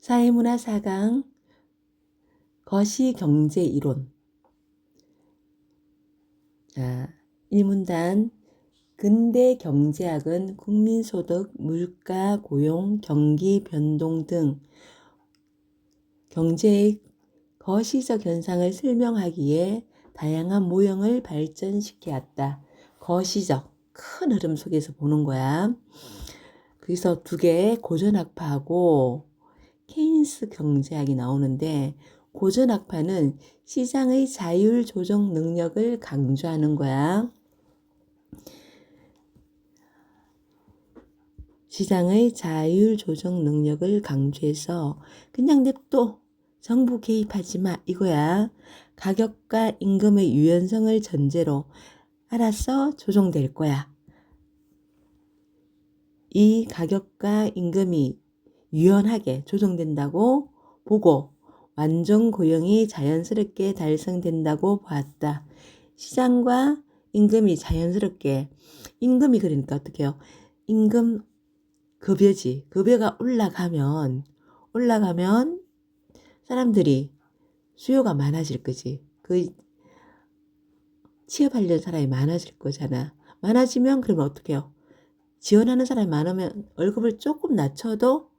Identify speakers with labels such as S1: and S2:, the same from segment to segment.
S1: 사회문화 4강 거시경제이론. 자, 1문단. 근대 경제학은 국민소득, 물가, 고용, 경기 변동 등 경제의 거시적 현상을 설명하기에 다양한 모형을 발전시켜왔다. 거시적, 큰 흐름 속에서 보는 거야. 그래서 두 개, 고전학파하고 케인스 경제학이 나오는데, 고전학파는 시장의 자율 조정 능력을 강조하는 거야. 시장의 자율 조정 능력을 강조해서 그냥 냅둬, 정부 개입하지 마, 이거야. 가격과 임금의 유연성을 전제로 알아서 조정될 거야. 이 가격과 임금이 유연하게 조정된다고 보고 완전 고용이 자연스럽게 달성된다고 보았다. 시장과 임금이 자연스럽게, 임금이 그러니까 어떻게 해요? 임금 급여지. 급여가 올라가면 사람들이 수요가 많아질 거지. 그 취업하려는 사람이 많아질 거잖아. 많아지면 그러면 어떻게 해요? 지원하는 사람이 많으면 월급을 조금 낮춰도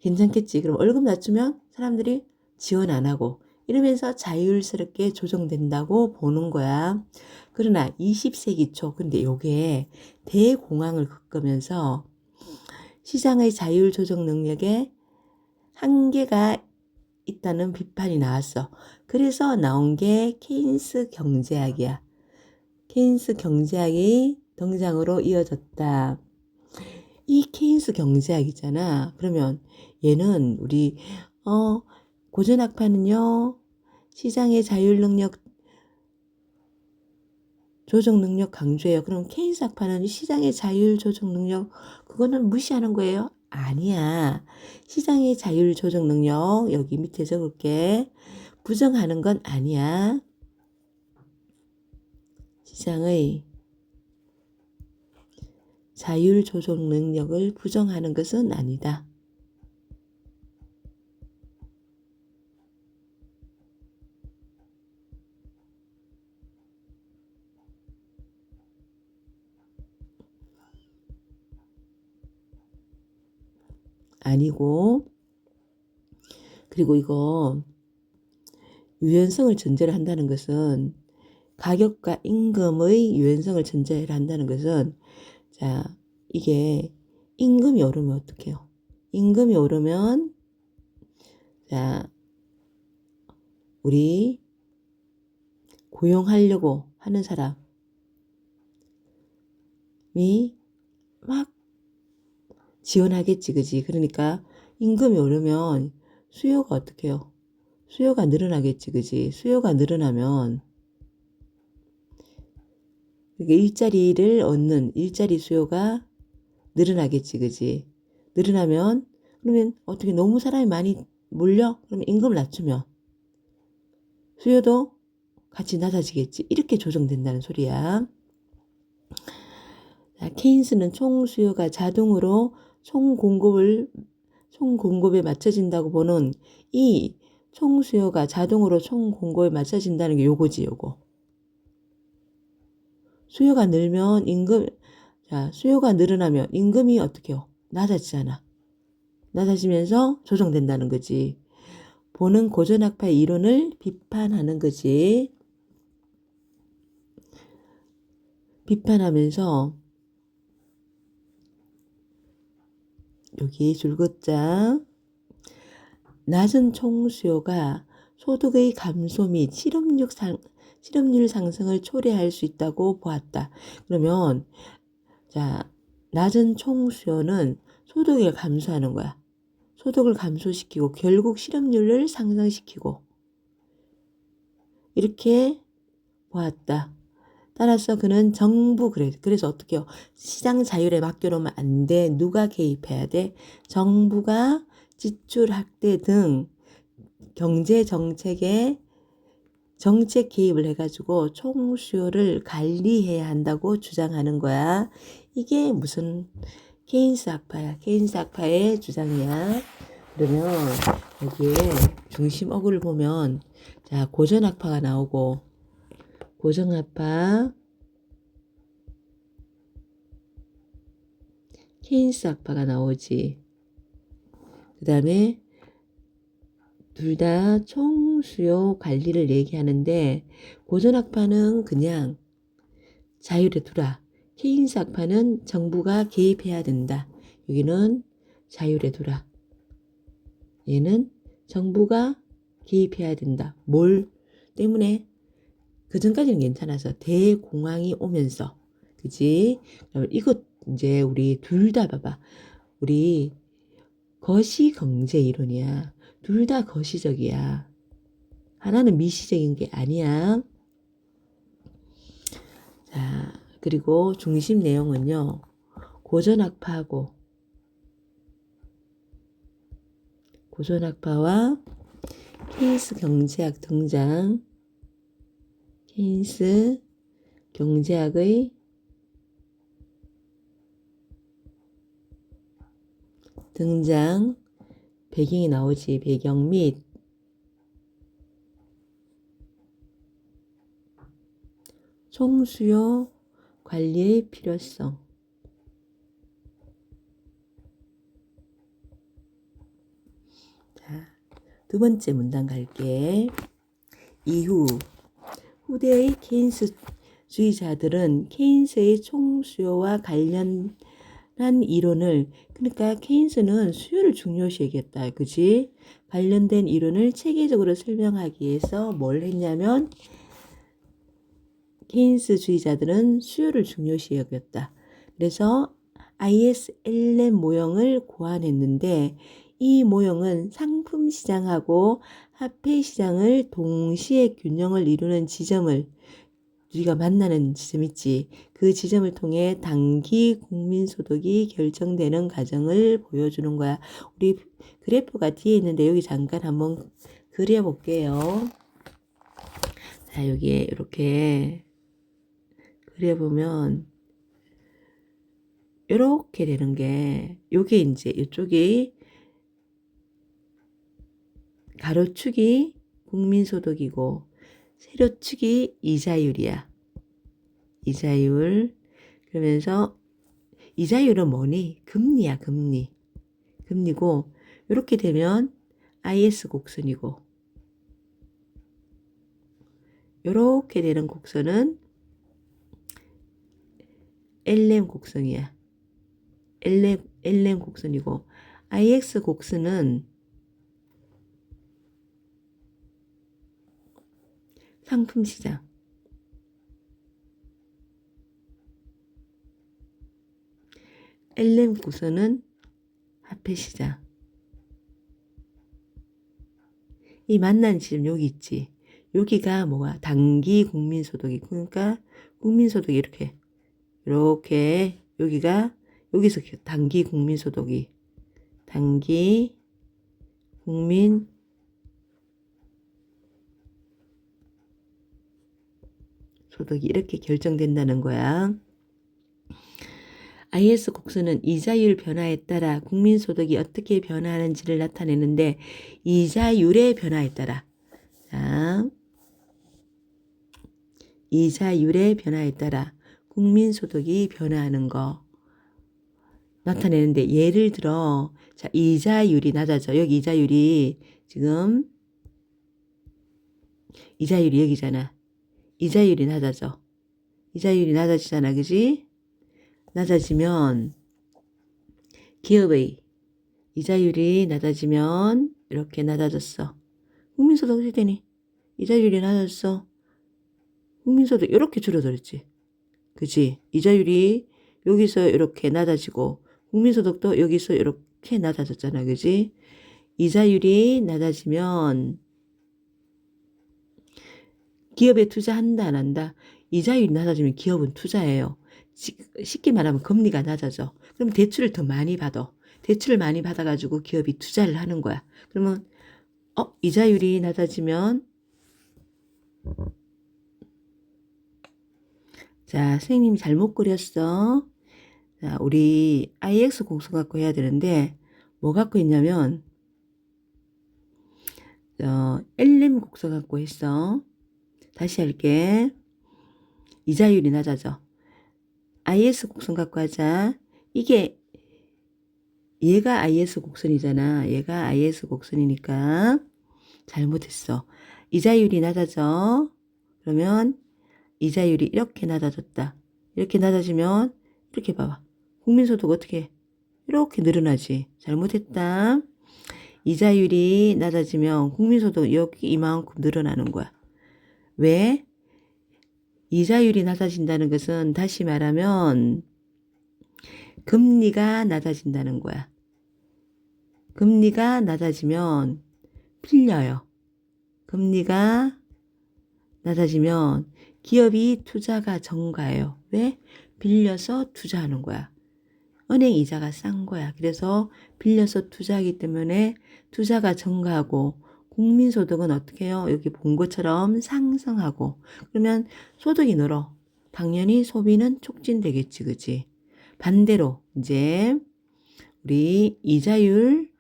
S1: 괜찮겠지. 그럼 월급 낮추면 사람들이 지원 안 하고 이러면서 자율스럽게 조정된다고 보는 거야. 그러나 20세기 초, 근데 요게 대공황을 겪으면서 시장의 자율 조정 능력에 한계가 있다는 비판이 나왔어. 그래서 나온 게 케인스 경제학이야. 케인스 경제학이 등장으로 이어졌다. 이 케인스 경제학이잖아. 그러면 얘는 우리 고전학파는요, 시장의 자율 능력, 조정 능력 강조해요. 그럼 케인스 학파는 시장의 자율 조정 능력, 그거는 무시하는 거예요? 아니야. 시장의 자율 조정 능력, 여기 밑에 적을게. 부정하는 건 아니야. 시장의 자율 조정 능력을 부정하는 것은 아니다. 아니고, 그리고 이거 유연성을 전제로 한다는 것은, 가격과 임금의 유연성을 전제로 한다는 것은, 자, 이게 임금이 오르면 어떡해요? 임금이 오르면, 자, 우리 고용하려고 하는 사람이 막 지원하겠지, 그지? 그러니까 임금이 오르면 수요가 어떻게 해요? 수요가 늘어나겠지, 그지? 수요가 늘어나면 일자리를 얻는 일자리 수요가 늘어나겠지, 그지? 늘어나면 그러면 어떻게 너무 사람이 많이 몰려? 그러면 임금을 낮추면 수요도 같이 낮아지겠지. 이렇게 조정된다는 소리야. 자, 케인스는 총 수요가 자동으로 총 공급에 맞춰진다고 보는 이 총 수요가 자동으로 총 공급에 맞춰진다는 게 요거지, 요거. 수요가 늘면 수요가 늘어나면 임금이 어떻게 해요? 낮아지잖아. 낮아지면서 조정된다는 거지. 보는 고전학파의 이론을 비판하는 거지. 비판하면서 여기 줄긋자 낮은 총수요가 소득의 감소 및 실업률 상승을 초래할 수 있다고 보았다. 그러면 자, 낮은 총수요는 소득을 감소하는 거야. 소득을 감소시키고 결국 실업률을 상승시키고 이렇게 보았다. 따라서 그는 그래서 어떻게 해요? 시장 자율에 맡겨놓으면 안 돼. 누가 개입해야 돼? 정부가 지출 확대 등 경제 정책에 정책 개입을 해가지고 총수요를 관리해야 한다고 주장하는 거야. 이게 무슨 케인스 학파야. 케인스 학파의 주장이야. 그러면 여기에 중심 어구를 보면 자, 고전 학파가 나오고 고전 학파, 케인스 학파가 나오지. 그 다음에 둘 다 총수요 관리를 얘기하는데 고전 학파는 그냥 자율에 두라. 케인스 학파는 정부가 개입해야 된다. 여기는 자율에 두라. 얘는 정부가 개입해야 된다. 뭘 때문에? 그 전까지는 괜찮아서 대공황이 오면서 그지? 그럼 이것 이제 우리 둘 다 봐봐. 우리 거시경제 이론이야. 둘 다 거시적이야. 하나는 미시적인 게 아니야. 자, 그리고 중심 내용은요. 고전학파하고 고전학파와 케인스 경제학 등장. 케인스 경제학의 등장. 배경이 나오지. 배경 및 총수요 관리의 필요성. 자, 두 번째 문단 갈게. 이후 후대의 케인스주의자들은 케인스의 총수요와 관련한 이론을 그러니까 케인스는 수요를 중요시 여겼다. 그지? 관련된 이론을 체계적으로 설명하기 위해서 뭘 했냐면 케인스주의자들은 수요를 중요시 여겼다. 그래서 ISLM 모형을 고안했는데 이 모형은 상품 시장하고 화폐 시장을 동시에 균형을 이루는 지점을 우리가 만나는 지점 있지. 그 지점을 통해 단기 국민소득이 결정되는 과정을 보여주는 거야. 우리 그래프가 뒤에 있는데 여기 잠깐 한번 그려볼게요. 자, 여기에 이렇게 그려보면 이렇게 되는 게 요게 이제 이쪽이 가로축이 국민소득이고 세로축이 이자율이야. 이자율. 그러면서 이자율은 뭐니? 금리야, 금리. 금리고 이렇게 되면 IS 곡선이고 이렇게 되는 곡선은 LM 곡선이야. LM 곡선이고 IX 곡선은 상품시장. LM 곡선은 화폐시장. 이 만난 지점 여기 있지. 여기가 뭐가 단기 국민소득이 그러니까 국민소득이 이렇게 여기가 여기서 단기 국민소득이 단기 국민 소득이 이렇게 결정된다는 거야. IS 곡선은 이자율 변화에 따라 국민소득이 어떻게 변화하는지를 나타내는데 이자율의 변화에 따라 자, 이자율의 변화에 따라 국민소득이 변화하는 거 나타내는데 예를 들어 자, 이자율이 낮아져. 여기 이자율이 지금 이자율이 여기잖아. 이자율이 낮아져. 이자율이 낮아지잖아. 그지? 낮아지면 기업의 이자율이 낮아지면 이렇게 낮아졌어. 국민소득 어떻게 되니? 이자율이 낮아졌어. 국민소득 이렇게 줄어들었지. 그지? 이자율이 여기서 이렇게 낮아지고 국민소득도 여기서 이렇게 낮아졌잖아. 그지? 이자율이 낮아지면 기업에 투자한다 안 한다? 이자율이 낮아지면 기업은 투자해요. 쉽게 말하면 금리가 낮아져. 그럼 대출을 더 많이 받아. 대출을 많이 받아가지고 기업이 투자를 하는 거야. 그러면 이자율이 낮아지면 자, 선생님이 잘못 그렸어. 자, 우리 IX 곡선 갖고 해야 되는데 뭐 갖고 있냐면 LM 곡선 갖고 했어. 다시 할게. 이자율이 낮아져. IS 곡선 갖고 하자. 이게 얘가 IS 곡선이잖아. 얘가 IS 곡선이니까 잘못했어. 이자율이 낮아져. 그러면 이자율이 이렇게 낮아졌다. 이렇게 낮아지면 이렇게 봐봐. 국민소득 어떻게 해? 이렇게 늘어나지. 잘못했다. 이자율이 낮아지면 국민소득 여기 이만큼 늘어나는 거야. 왜? 이자율이 낮아진다는 것은 다시 말하면 금리가 낮아진다는 거야. 금리가 낮아지면 빌려요. 금리가 낮아지면 기업이 투자가 증가해요. 왜? 빌려서 투자하는 거야. 은행 이자가 싼 거야. 그래서 빌려서 투자하기 때문에 투자가 증가하고 국민소득은 어떻게 해요? 여기 본 것처럼 상승하고 그러면 소득이 늘어. 당연히 소비는 촉진되겠지. 그치? 반대로 이제 우리 이자율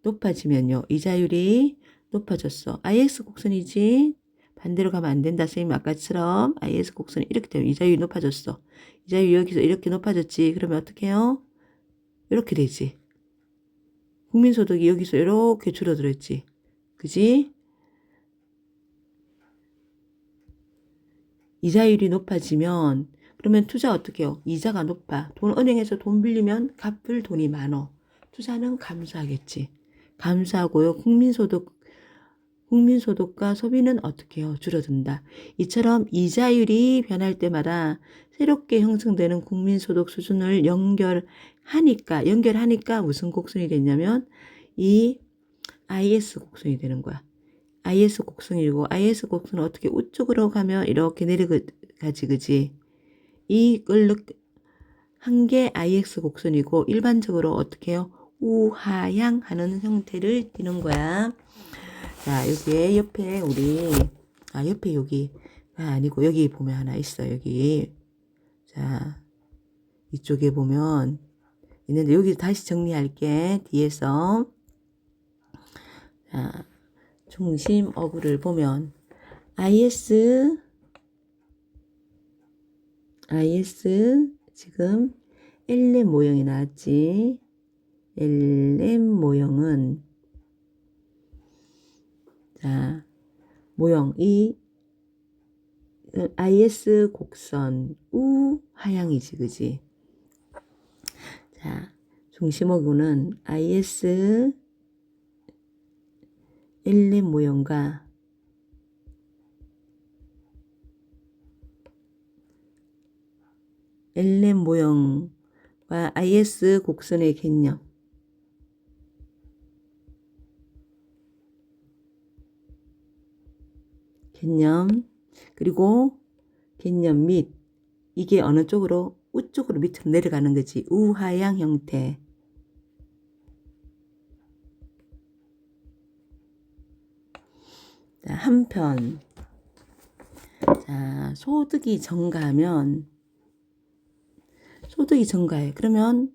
S1: 높아지면요. 이자율이 높아졌어. IX 곡선이지. 반대로 가면 안 된다. 선생님 아까처럼 IX 곡선이 이렇게 되면 이자율이 높아졌어. 이자율이 여기서 이렇게 높아졌지. 그러면 어떻게 해요? 이렇게 되지. 국민소득이 여기서 이렇게 줄어들었지. 그지? 이자율이 높아지면 그러면 투자 어떻게 해요? 이자가 높아. 은행에서 돈 빌리면 갚을 돈이 많어. 투자는 감소하겠지. 감소하고요. 국민소득과 소비는 어떻게 해요? 줄어든다. 이처럼 이자율이 변할 때마다 새롭게 형성되는 국민소득 수준을 연결하니까 무슨 곡선이 됐냐면 이 IS 곡선이 되는 거야. IS 곡선이고 IS 곡선은 어떻게 우측으로 가면 이렇게 내려가지 그지? 이걸 한 게 IX 곡선이고 일반적으로 어떻게 해요? 우하향 하는 형태를 띠는 거야. 자, 여기에 옆에 옆에 여기가 아니고 여기 보면 하나 있어. 여기. 자, 이쪽에 보면 있는데 여기 다시 정리할게. 뒤에서. 자, 중심 어구를 보면 IS 지금 LM 모형이 나왔지. LM 모형은 자, 모형 이 IS 곡선 우하향이지 그지? 자, 중심어구는 IS LM 모형과 LM 모형과 IS 곡선의 개념 그리고 개념 및 이게 어느 쪽으로 우쪽으로 밑으로 내려가는 거지. 우하향 형태. 자, 한편 자, 소득이 증가해. 그러면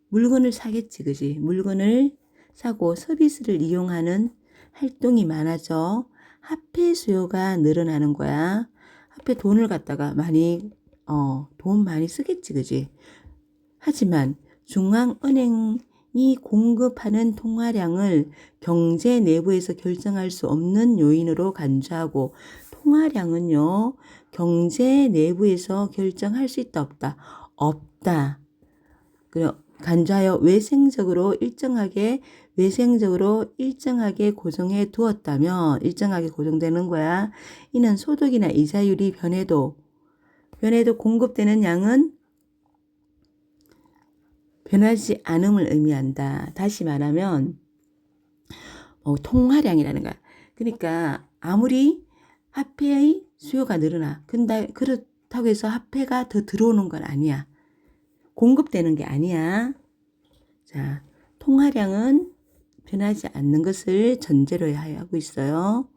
S1: 물건을 사겠지, 그지? 물건을 사고 서비스를 이용하는 활동이 많아져. 화폐 수요가 늘어나는 거야. 화폐 돈을 갖다가 돈 많이 쓰겠지, 그지? 하지만 중앙은행이 공급하는 통화량을 경제 내부에서 결정할 수 없는 요인으로 간주하고 통화량은요, 경제 내부에서 결정할 수 있다, 없다? 없다. 간주하여 외생적으로 일정하게 고정해 두었다면 일정하게 고정되는 거야. 이는 소득이나 이자율이 변해도 공급되는 양은 변하지 않음을 의미한다. 다시 말하면 통화량이라는 거야. 그러니까 아무리 화폐의 수요가 늘어나. 근데 그렇다고 해서 화폐가 더 들어오는 건 아니야. 공급되는 게 아니야. 자, 통화량은 변하지 않는 것을 전제로 하고 있어요.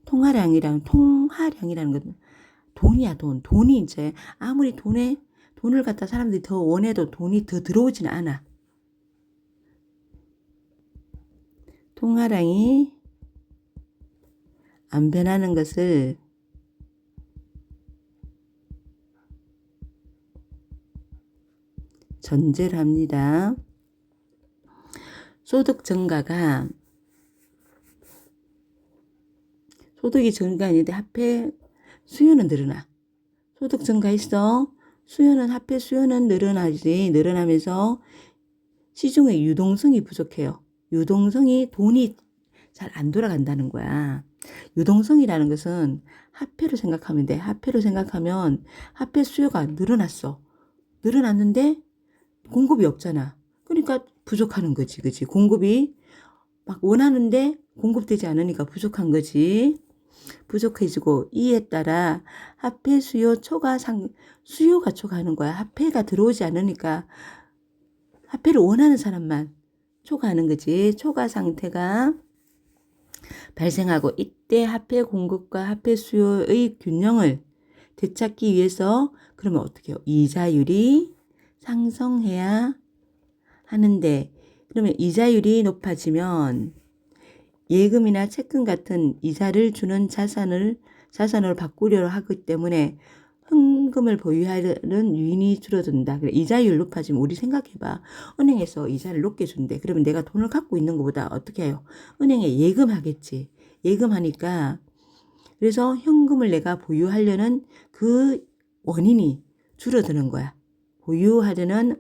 S1: 통화량이라는 건 돈이야, 돈. 돈이 이제 아무리 돈에 돈을 갖다 사람들이 더 원해도 돈이 더 들어오지는 않아. 통화량이 안 변하는 것을 전제로 합니다. 소득 증가가 소득이 증가했는데 화폐 수요는 늘어나. 소득 증가했어. 수요는 화폐 수요는 늘어나지. 늘어나면서 시중의 유동성이 부족해요. 유동성이 돈이 잘 안 돌아간다는 거야. 유동성이라는 것은 화폐로 생각하면 돼. 화폐로 생각하면 화폐 수요가 늘어났어. 늘어났는데 공급이 없잖아. 그러니까 부족하는 거지. 그치? 공급이 막 원하는데 공급되지 않으니까 부족한 거지. 부족해지고 이에 따라 화폐 수요 수요가 초과하는 거야. 화폐가 들어오지 않으니까 화폐를 원하는 사람만 초과하는 거지. 초과 상태가 발생하고 이때 화폐 공급과 화폐 수요의 균형을 되찾기 위해서 그러면 어떻게 해요? 이자율이 상승해야 하는데 그러면 이자율이 높아지면 예금이나 채권 같은 이자를 주는 자산으로 바꾸려 하기 때문에 현금을 보유하는 유인이 줄어든다. 그래, 이자율 높아지면 우리 생각해봐. 은행에서 이자를 높게 준대. 그러면 내가 돈을 갖고 있는 것보다 어떻게 해요? 은행에 예금하겠지. 예금하니까 그래서 현금을 내가 보유하려는 그 원인이 줄어드는 거야. 보유하려는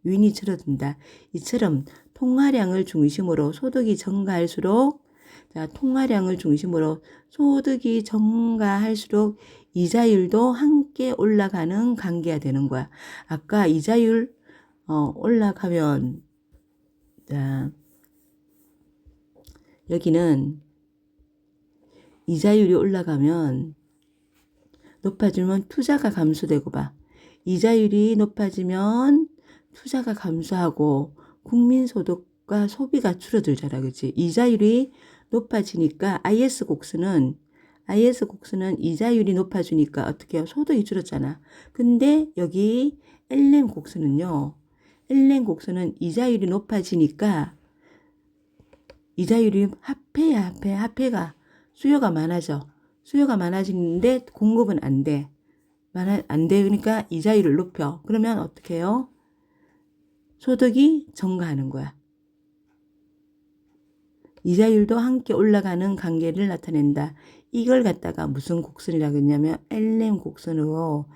S1: 유인이 줄어든다. 이처럼 통화량을 중심으로 소득이 증가할수록 통화량을 중심으로 소득이 증가할수록 이자율도 함께 올라가는 관계가 되는 거야. 아까 이자율 올라가면 자, 여기는 이자율이 올라가면 높아지면 투자가 감소되고 봐. 이자율이 높아지면 투자가 감소하고 국민소득과 소비가 줄어들잖아. 그치? 이자율이 높아지니까 IS 곡선은 이자율이 높아지니까 어떻게 해요? 소득이 줄었잖아. 근데 여기 LM 곡선은요. LM 곡선은 이자율이 높아지니까 이자율이 화폐가 수요가 많아져. 수요가 많아지는데 공급은 안 돼. 안 돼. 그러니까 이자율을 높여. 그러면 어떻게 해요? 소득이 증가하는 거야. 이자율도 함께 올라가는 관계를 나타낸다. 이걸 갖다가 무슨 곡선이라고 했냐면 LM 곡선으로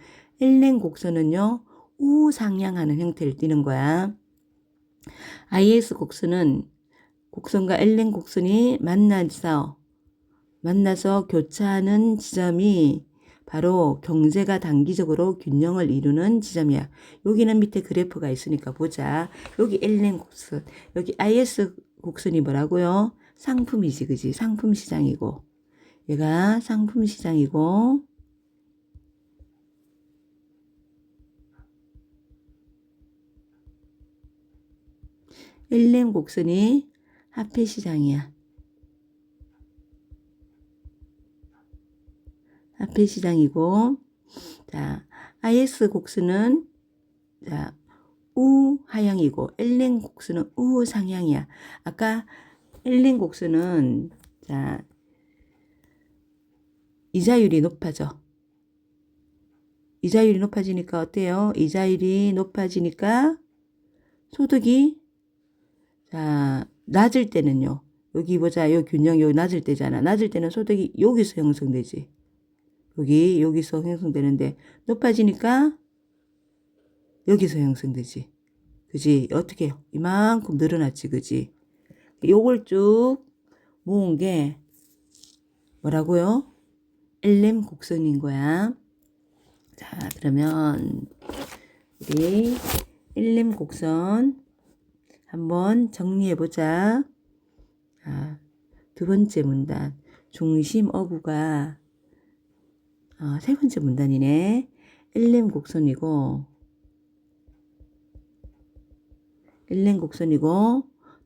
S1: LM 곡선은요. 우상향하는 형태를 띠는 거야. IS 곡선과 LM 곡선이 만나서 교차하는 지점이 바로 경제가 단기적으로 균형을 이루는 지점이야. 여기는 밑에 그래프가 있으니까 보자. 여기 LM 곡선, 여기 IS 곡선이 뭐라고요? 상품이지, 그지? 상품 시장이고. 얘가 상품 시장이고. LM 곡선이 화폐 시장이야. 화폐 시장이고. 자, IS 곡선은 자, 우하향이고 LM 곡선은 우상향이야. 아까 LM 곡선은 자, 이자율이 높아져. 이자율이 높아지니까 어때요? 이자율이 높아지니까 소득이 자, 낮을 때는요. 여기 보자. 요 균형 여기 낮을 때잖아. 낮을 때는 소득이 여기서 형성되지. 여기서 형성되는데 높아지니까 여기서 형성되지. 그지? 어떻게 해요? 이만큼 늘어났지. 그지? 요걸 쭉 모은 게 뭐라고요? LM 곡선인 거야. 자, 그러면 우리 LM 곡선 한번 정리해 보자. 두 번째 문단. 중심 어구가 세 번째 문단이네. LM 곡선이고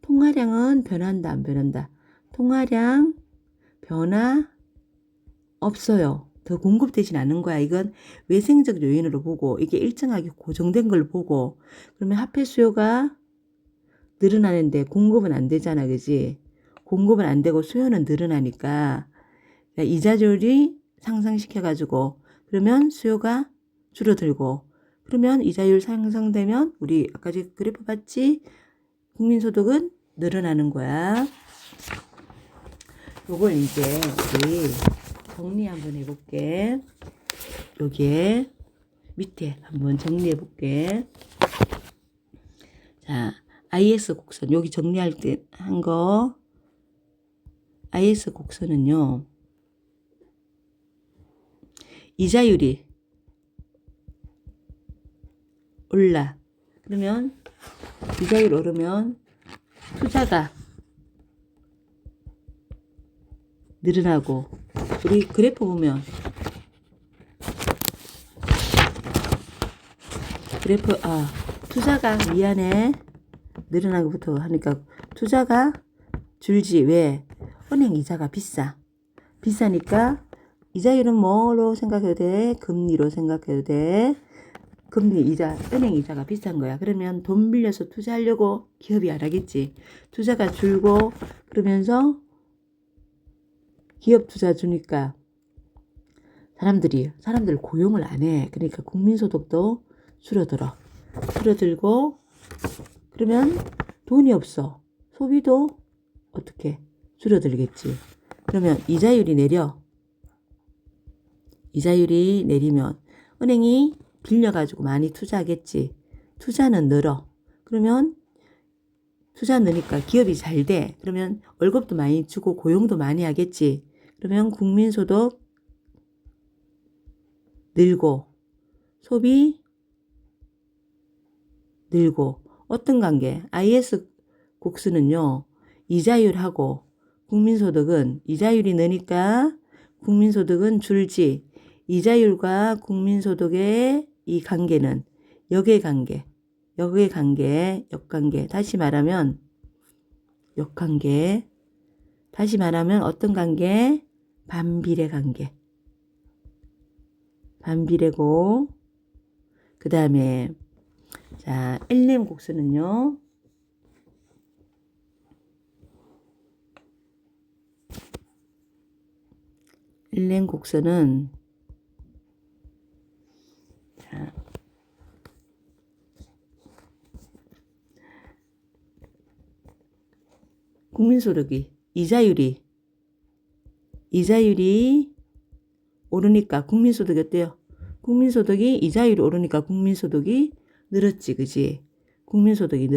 S1: 통화량은 변한다 안 변한다? 통화량 변화 없어요. 더 공급되진 않는 거야. 이건 외생적 요인으로 보고 이게 일정하게 고정된 걸 보고 그러면 화폐 수요가 늘어나는데 공급은 안 되잖아. 그지? 공급은 안 되고 수요는 늘어나니까 이자율이 상승시켜가지고 그러면 수요가 줄어들고 그러면 이자율 상승되면 우리 아까 그래프 봤지? 국민소득은 늘어나는 거야. 요걸 이제 우리 정리 한번 해볼게. 여기에 밑에 한번 정리해 볼게. 자, IS 곡선 여기 정리할 때 한 거 IS 곡선은요. 이자율이 올라. 그러면 이자율 오르면 투자가 늘어나고 우리 그래프 보면 투자가 미안해 늘어난 것부터 하니까 투자가 줄지. 왜? 은행 이자가 비싸니까 이자율은 뭐로 생각해도 돼? 금리로 생각해도 돼. 금리 이자, 은행 이자가 비싼 거야. 그러면 돈 빌려서 투자하려고 기업이 안 하겠지. 투자가 줄고 그러면서 기업 투자 주니까 사람들 고용을 안 해. 그러니까 국민소득도 줄어들고 그러면 돈이 없어. 소비도 어떻게 줄어들겠지. 그러면 이자율이 내리면 은행이 빌려가지고 많이 투자하겠지. 투자는 늘어. 그러면 투자 느니까 기업이 잘 돼. 그러면 월급도 많이 주고 고용도 많이 하겠지. 그러면 국민소득 늘고 소비 늘고 어떤 관계? IS 곡선은요. 이자율하고 국민소득은 이자율이 느니까 국민소득은 줄지. 이자율과 국민소득의 이 관계는 역관계. 다시 말하면 역관계. 다시 말하면 어떤 관계? 반비례 관계. 반비례고 그 다음에 자 LM 곡선은요. LM 곡선은 자, 국민소득이 이자율이 오르니까 국민소득이 어때요? 국민소득이 이자율이 오르니까 국민소득이 늘었지. 그지? 국민소득이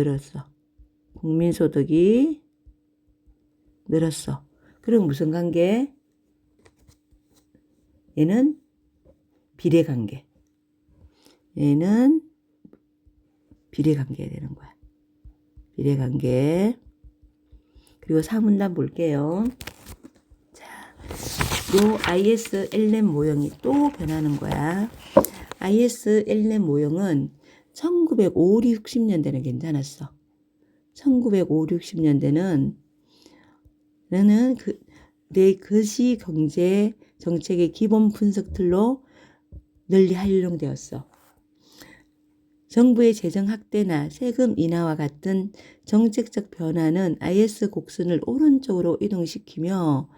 S1: 늘었어. 그럼 무슨 관계? 얘는 비례관계. 얘는 비례관계가 되는 거야. 비례관계. 그리고 사문단 볼게요. 자, 요 ISLM 모형이 또 변하는 거야. ISLM 모형은 1950, 60년대는 괜찮았어. 1950, 60년대는 내 거시 경제 정책의 기본 분석 틀로 널리 활용되었어. 정부의 재정 확대나 세금 인하와 같은 정책적 변화는 IS 곡선을 오른쪽으로 이동시키며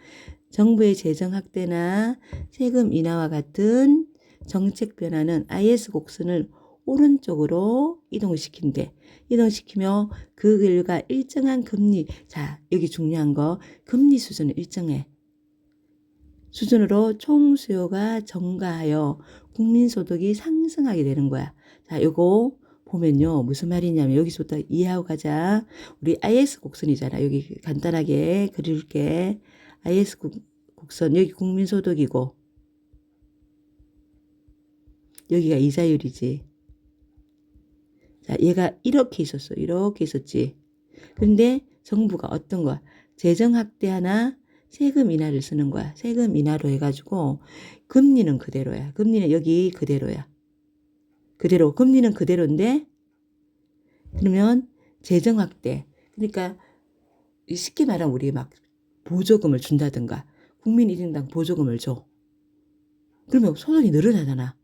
S1: 정부의 재정 확대나 세금 인하와 같은 정책 변화는 IS 곡선을 오른쪽으로 이동시키며 그 결과 일정한 금리, 자 여기 중요한 거 금리 수준을 일정해. 수준으로 총 수요가 증가하여 국민소득이 상승하게 되는 거야. 자, 요거 보면요. 무슨 말이냐면 여기서부터 이해하고 가자. 우리 IS 곡선이잖아. 여기 간단하게 그릴게. IS 곡선 여기 국민소득이고 여기가 이자율이지. 자, 얘가 이렇게 있었지. 근데 정부가 어떤 거야? 재정 확대하나 세금 인하를 쓰는 거야. 세금 인하로 해가지고 금리는 그대로야. 금리는 여기 그대로야. 금리는 그대로인데 그러면 재정 확대. 그러니까 쉽게 말하면 우리 막 보조금을 준다든가 국민 1인당 보조금을 줘. 그러면 소득이 늘어나잖아.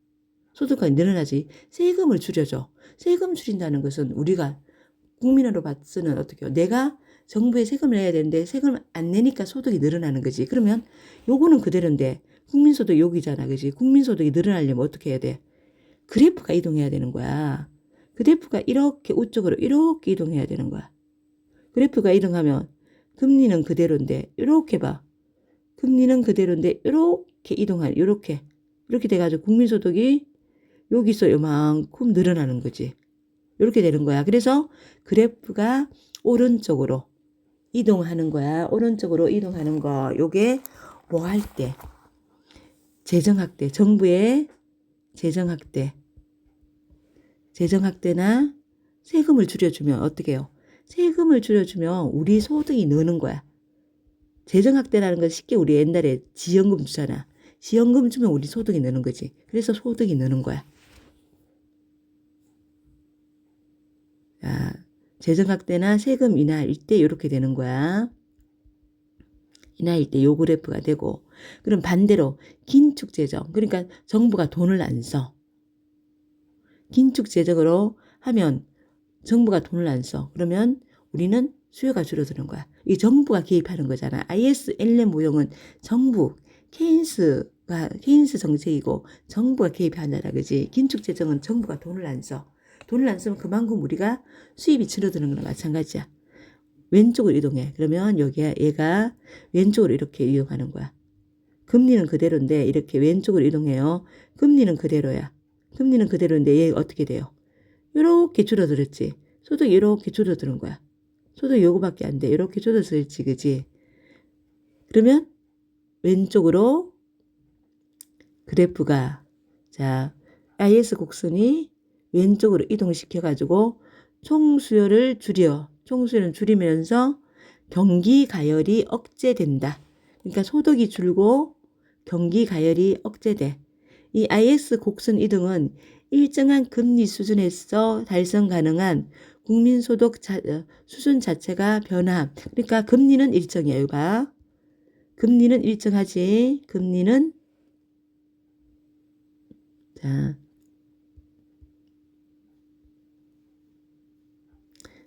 S1: 소득이 늘어나지. 세금을 줄여줘. 세금 줄인다는 것은 우리가 국민으로 봤으면 어떻게 해요? 내가 정부에 세금을 내야 되는데 세금을 안 내니까 소득이 늘어나는 거지. 그러면 요거는 그대로인데 국민소득 여기잖아. 그지? 국민소득이 늘어나려면 어떻게 해야 돼? 그래프가 이동해야 되는 거야. 그래프가 이렇게 우측으로 이렇게 이동해야 되는 거야. 그래프가 이동하면 금리는 그대로인데 이렇게 봐. 금리는 그대로인데 이렇게 이동하는 이렇게 돼가지고 국민소득이 여기서 요만큼 늘어나는 거지. 이렇게 되는 거야. 그래서 그래프가 오른쪽으로 이동하는 거야. 오른쪽으로 이동하는 거. 요게 뭐 할 때? 재정학대. 정부의 재정학대나 세금을 줄여주면 어떻게 해요? 세금을 줄여주면 우리 소득이 느는 거야. 재정학대라는 건 쉽게 우리 옛날에 지연금 주잖아. 지연금 주면 우리 소득이 느는 거지. 그래서 소득이 느는 거야. 자, 재정학대나 세금 인하일 때 이렇게 되는 거야. 인하일 때 요 그래프가 되고, 그럼 반대로 긴축재정, 그러니까 정부가 돈을 안 써. 긴축재정으로 하면 정부가 돈을 안 써. 그러면 우리는 수요가 줄어드는 거야. 이 정부가 개입하는 거잖아. IS-11 모형은 정부, 케인스 정책이고 정부가 개입한다라 그지. 긴축재정은 정부가 돈을 안 써. 돈을 안 쓰면 그만큼 우리가 수입이 줄어드는 거랑 마찬가지야. 왼쪽으로 이동해. 그러면 얘가 왼쪽으로 이렇게 이동하는 거야. 금리는 그대로인데 이렇게 왼쪽으로 이동해요. 금리는 그대로야. 금리는 그대로인데 얘 어떻게 돼요? 이렇게 줄어들었지. 소득이 이렇게 줄어드는 거야. 소득이 요거밖에 안 돼. 이렇게 줄어들었지, 그지? 그러면 왼쪽으로 그래프가 자 IS 곡선이 왼쪽으로 이동시켜가지고 총수요를 줄이면서 경기 가열이 억제된다. 그러니까 소득이 줄고 경기 가열이 억제돼. 이 IS 곡선 이동은 일정한 금리 수준에서 달성 가능한 국민소득 수준 자체가 변함. 그러니까 금리는 일정이에요. 봐. 금리는 일정하지.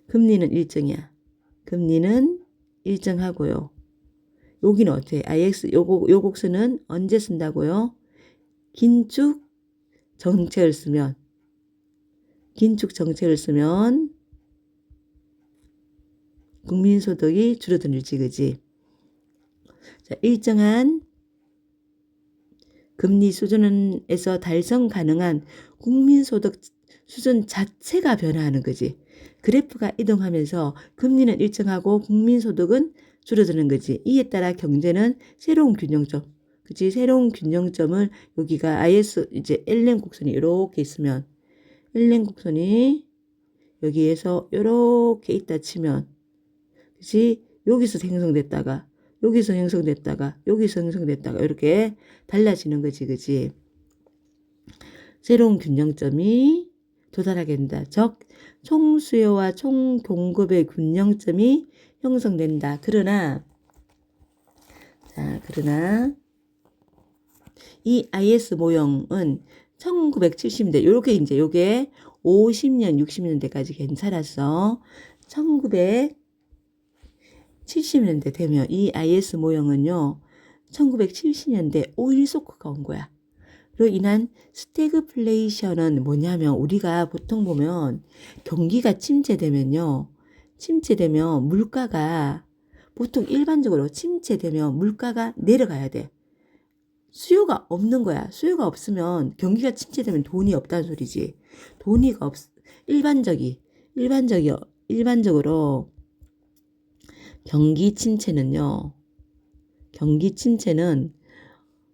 S1: 금리는 일정이야. 금리는 일정하고요. 여기는 어때? 요 곡선은 언제 쓴다고요? 긴축 정책을 쓰면 국민소득이 줄어들지, 그지? 자, 일정한 금리 수준에서 달성 가능한 국민소득 수준 자체가 변화하는 거지. 그래프가 이동하면서 금리는 일정하고 국민소득은 줄어드는 거지. 이에 따라 경제는 새로운 균형점. 그치? 새로운 균형점을 여기가 IS 이제 LN 곡선이 이렇게 있으면 LN 곡선이 여기에서 이렇게 있다 치면 그치? 여기서 생성됐다가 여기서 형성됐다가 이렇게 달라지는 거지, 그지? 새로운 균형점이 도달하게 된다. 즉 총수요와 총공급의 균형점이 형성된다. 그러나 이 IS 모형은 1970년대 요게 50년 60년대까지 괜찮았어. 1970년대 되면 이 IS 모형은요 1970년대 오일 쇼크가 온 거야. 로 인한 스태그플레이션은 뭐냐면 우리가 보통 보면 경기가 침체되면 물가가 보통 일반적으로 침체되면 물가가 내려가야 돼. 수요가 없는 거야. 수요가 없으면 경기가 침체되면 돈이 없다는 소리지. 일반적으로 경기 침체는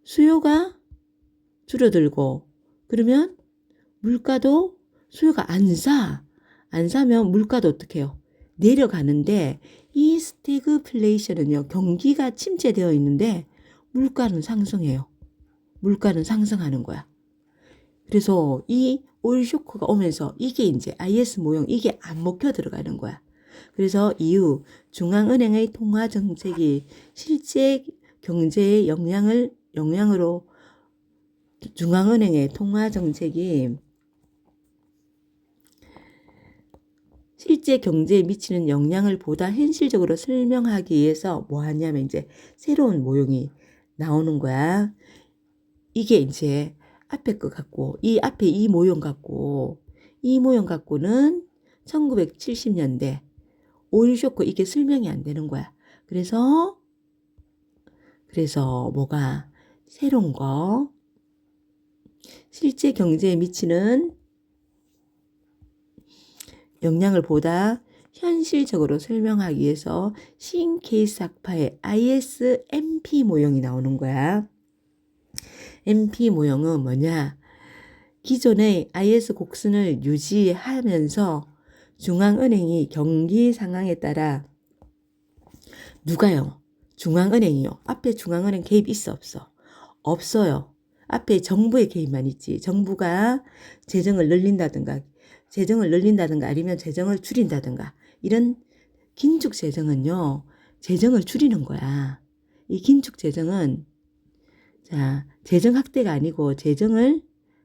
S1: 수요가 줄어들고 그러면 물가도 수요가 안 사면 물가도 어떻게 해요? 내려가는데 이 스태그플레이션은요. 경기가 침체되어 있는데 물가는 상승해요. 물가는 상승하는 거야. 그래서 이 오일 쇼크가 오면서 이게 이제 IS 모형 이게 안 먹혀 들어가는 거야. 그래서 이후 중앙은행의 통화 정책이 실제 경제에 영향으로 중앙은행의 통화 정책이 실제 경제에 미치는 영향을 보다 현실적으로 설명하기 위해서 뭐 하냐면 이제 새로운 모형이 나오는 거야. 이게 이제 앞에 거 갖고 이 앞에 이 모형 갖고는 1970년대 오일 쇼크 이게 설명이 안 되는 거야. 그래서 뭐가 새로운 거 실제 경제에 미치는 영향을 보다 현실적으로 설명하기 위해서 신케이스 학파의 ISMP 모형이 나오는 거야. MP 모형은 뭐냐? 기존의 IS 곡선을 유지하면서 중앙은행이 경기 상황에 따라 누가요? 중앙은행이요. 앞에 중앙은행 개입 있어 없어? 없어요. 앞에 정부의 개입만 있지. 정부가 재정을 늘린다든가 아니면 재정을 줄인다든가 이런 긴축 재정은요. 재정을 줄이는 거야. 이 긴축 재정은 재정 확대가 아니고 재정을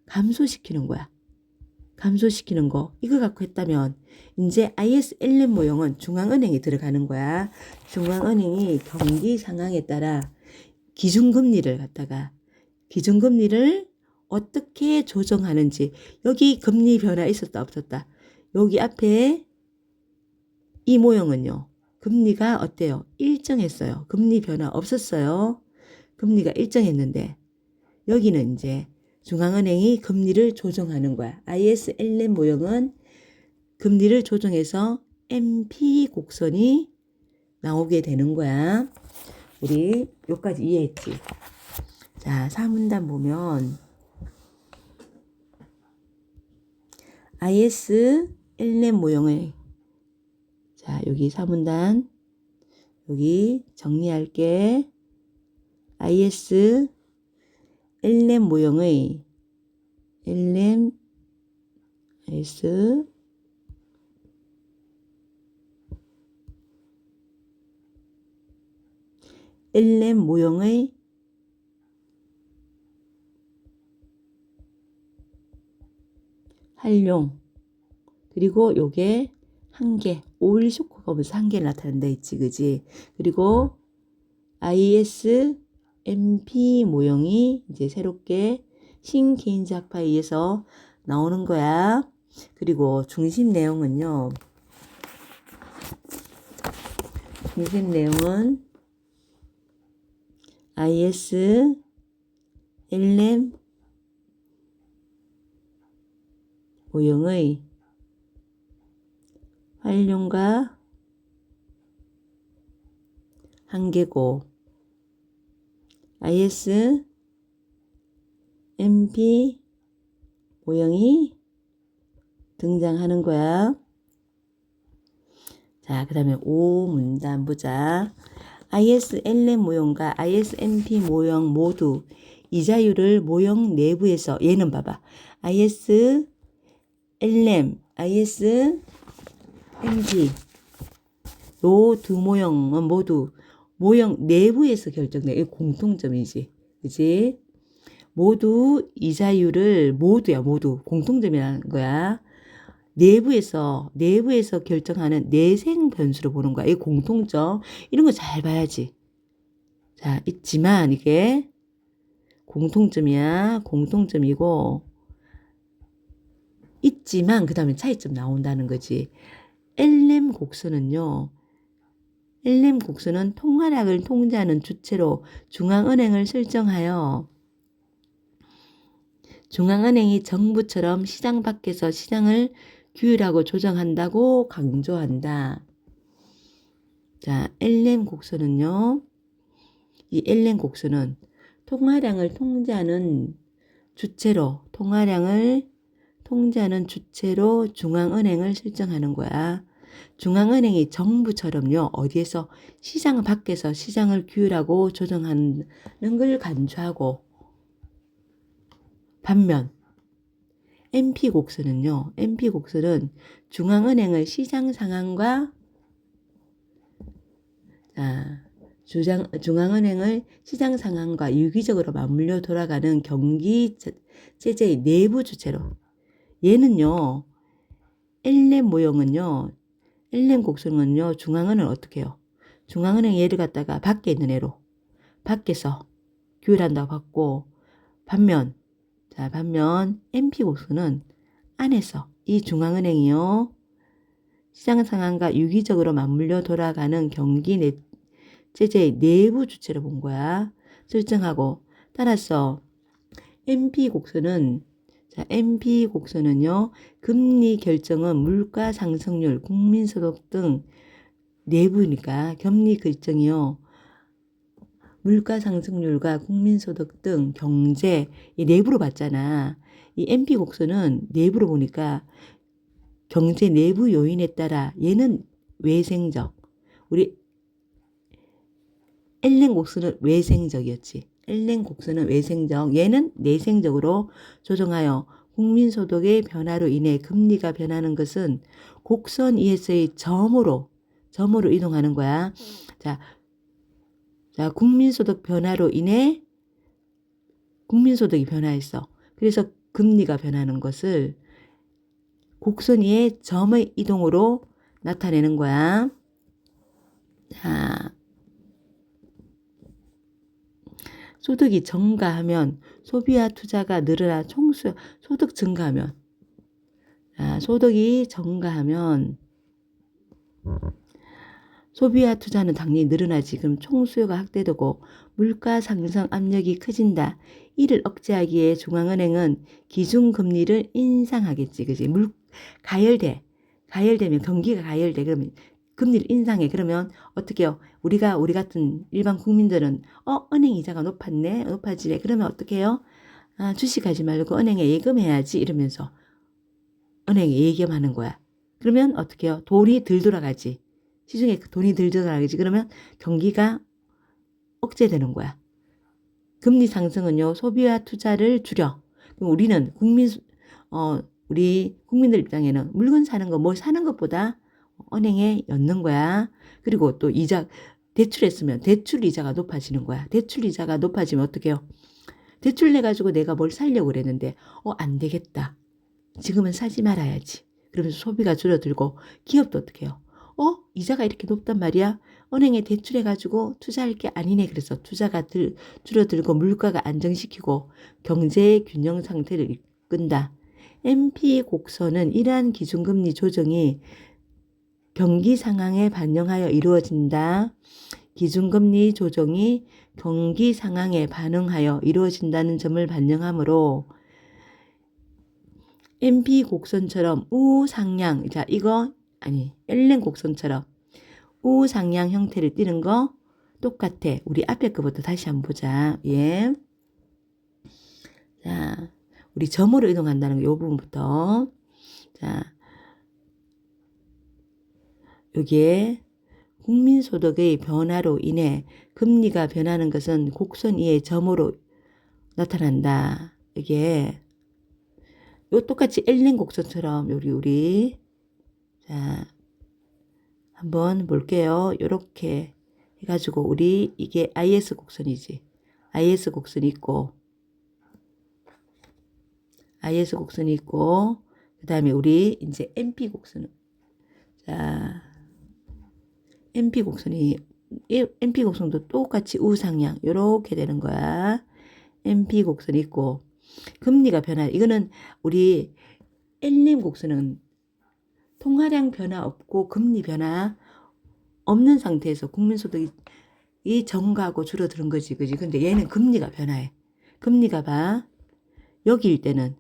S1: 감소시키는 거야. 감소시키는 거. 이거 갖고 했다면 이제 ISLM 모형은 중앙은행이 들어가는 거야. 중앙은행이 경기 상황에 따라 기준금리를 어떻게 조정하는지. 여기 금리 변화 있었다 없었다. 여기 앞에 이 모형은요. 금리가 어때요? 일정했어요. 금리 변화 없었어요. 금리가 일정했는데 여기는 이제 중앙은행이 금리를 조정하는 거야. ISLM 모형은 금리를 조정해서 MP 곡선이 나오게 되는 거야. 우리 여기까지 이해했지? 자, 사문단 보면 ISLM 모형을 여기 사문단 여기 정리할게. ISLM 모형의 LM 모형의 활용 그리고 요게 한계 오일 쇼크가 무슨 한계를 나타낸다 있지 그지. 그리고 ISMP 모형이 이제 새롭게 신케인즈 학파에 의해서 나오는 거야. 그리고 중심 내용은 ISLM 모형의 활용과 한계고 ISMP 모형이 등장하는 거야. 자, 그 다음에 5문단 보자. ISLM 모형과 ISMP 모형 모두 이자율을 모형 내부에서 얘는 봐봐. ISLM, ISMP 요 두 모형은 모두 모형 내부에서 결정돼. 이 공통점이지. 그치? 모두 이자율을 모두 공통점이라는 거야. 내부에서 결정하는 내생 변수로 보는 거야. 이 공통점. 이런 거 잘 봐야지. 자, 있지만 이게 공통점이고 있지만 그 다음에 차이점 나온다는 거지. LM 곡선은 통화량을 통제하는 주체로 중앙은행을 설정하여 중앙은행이 정부처럼 시장 밖에서 시장을 규율하고 조정한다고 강조한다. 자, LM 곡선은요. 이 LM 곡선은 통화량을 통제하는 주체로 중앙은행을 설정하는 거야. 중앙은행이 정부처럼요. 어디에서 시장 밖에서 시장을 규율하고 조정하는 걸 간주하고 반면 MP 곡선은 중앙은행의 시장 상황과 중앙은행의 시장 상황과 유기적으로 맞물려 돌아가는 경기 체제의 내부 주체로. 얘는요, 엘렘 모형은요, 엘렘 곡선은요, 중앙은행 어떻게 해요? 중앙은행 얘를 갖다가 밖에 있는 애로, 밖에서 규율한다고 봤고, 반면 MP 곡선은 안에서 이 중앙은행이요, 시장 상황과 유기적으로 맞물려 돌아가는 경기 체제의 내부 주체로 본 거야. 설정하고. 따라서 MP 곡선은요, 금리 결정은 물가 상승률, 국민소득 등 내부니까 금리 결정이요, 물가 상승률과 국민소득 등 경제 이 내부로 봤잖아. 이 MP 곡선은 내부로 보니까 경제 내부 요인에 따라 얘는 외생적, 우리 엘렌 곡선은 외생적이었지. 엘렌 곡선은 외생적, 얘는 내생적으로 조정하여 국민소득의 변화로 인해 금리가 변하는 것은 곡선 위에서의 점으로 이동하는 거야. 자, 국민소득 변화로 인해 국민소득이 변화했어. 그래서 금리가 변하는 것을 곡선 위의 점의 이동으로 나타내는 거야. 자, 소득이 증가하면 소비와 투자가 늘어나 소득 증가하면, 소득이 증가하면 소비와 투자는 당연히 늘어나지. 그럼 총수요가 확대되고 물가 상승 압력이 커진다. 이를 억제하기에 중앙은행은 기준금리를 인상하겠지. 그지? 가열되면 경기가 가열돼. 그러면 금리를 인상해. 그러면 어떻게 해요? 우리 같은 일반 국민들은 은행 이자가 높아지네. 그러면 어떻게 해요? 주식하지 말고 은행에 예금해야지 이러면서 은행에 예금하는 거야. 그러면 어떻게 해요? 돈이 덜 돌아가지. 시중에 돈이 덜 들어가겠지. 그러면 경기가 억제되는 거야. 금리 상승은요, 소비와 투자를 줄여. 그럼 우리는 우리 국민들 입장에는 물건 사는 거, 뭐 사는 것보다 은행에 넣는 거야. 그리고 또 대출했으면 대출 이자가 높아지는 거야. 대출 이자가 높아지면 어떻게 해요? 대출 내가지고 내가 뭘 사려고 그랬는데, 안 되겠다. 지금은 사지 말아야지. 그러면서 소비가 줄어들고, 기업도 어떻게 해요? 이자가 이렇게 높단 말이야. 은행에 대출해가지고 투자할 게 아니네. 그래서 투자가 줄어들고 물가가 안정시키고 경제의 균형 상태를 이끈다. MP 곡선은 이러한 기준금리 조정이 경기 상황에 반영하여 이루어진다. 기준금리 조정이 경기 상황에 반응하여 이루어진다는 점을 반영하므로 MP 곡선처럼 우상향, 엘렌 곡선처럼 우상향 형태를 띠는 거 똑같아. 우리 앞에 거부터 다시 한번 보자. 예. 자, 우리 점으로 이동한다는 거, 요 부분부터. 자, 여기에 국민소득의 변화로 인해 금리가 변하는 것은 곡선 위의 점으로 나타난다. 이게 요 똑같이 엘렌 곡선처럼 우리 자, 한번 볼게요. 요렇게 해가지고 우리 이게 IS 곡선이지. IS 곡선이 있고 그 다음에 우리 이제 MP 곡선은 MP 곡선도 똑같이 우상향 요렇게 되는 거야. MP 곡선이 있고 금리가 변화. 이거는 우리 엘림 곡선은 통화량 변화 없고 금리 변화 없는 상태에서 국민소득이 증가하고 줄어드는 거지. 그지? 근데 얘는 금리가 변화해. 금리가 봐. 여기일 때는